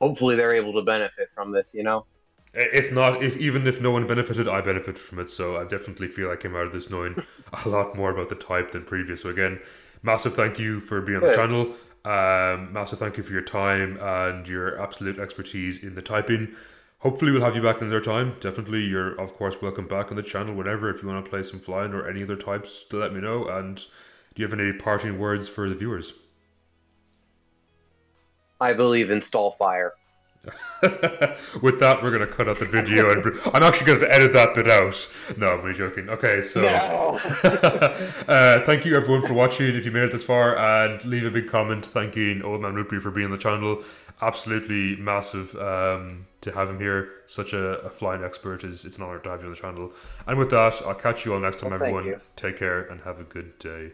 Speaker 2: Hopefully they're able to benefit from this. You know.
Speaker 1: If not, if even if no one benefited, I benefited from it. So I definitely feel I came out of this knowing a lot more about the type than previous. So again, massive thank you for being on the
Speaker 2: Good.
Speaker 1: channel. Massive thank you for your time and your absolute expertise in the typing. Hopefully, we'll have you back another time. Definitely, you're of course welcome back on the channel whenever. If you want to play some flying or any other types, to let me know. And do you have any parting words for the viewers?
Speaker 2: I believe in stall fire.
Speaker 1: With that, we're going to cut out the video, and I'm actually going to edit that bit out. No, I'm only joking. Okay, so
Speaker 2: No.
Speaker 1: thank you everyone for watching. If you made it this far, and leave a big comment thanking Old Man Rupee for being on the channel. Absolutely massive to have him here. Such a flying expert. It's an honor to have you on the channel. And with that, I'll catch you all next time,
Speaker 2: Well, thank
Speaker 1: everyone.
Speaker 2: you.
Speaker 1: Take care and have a good day.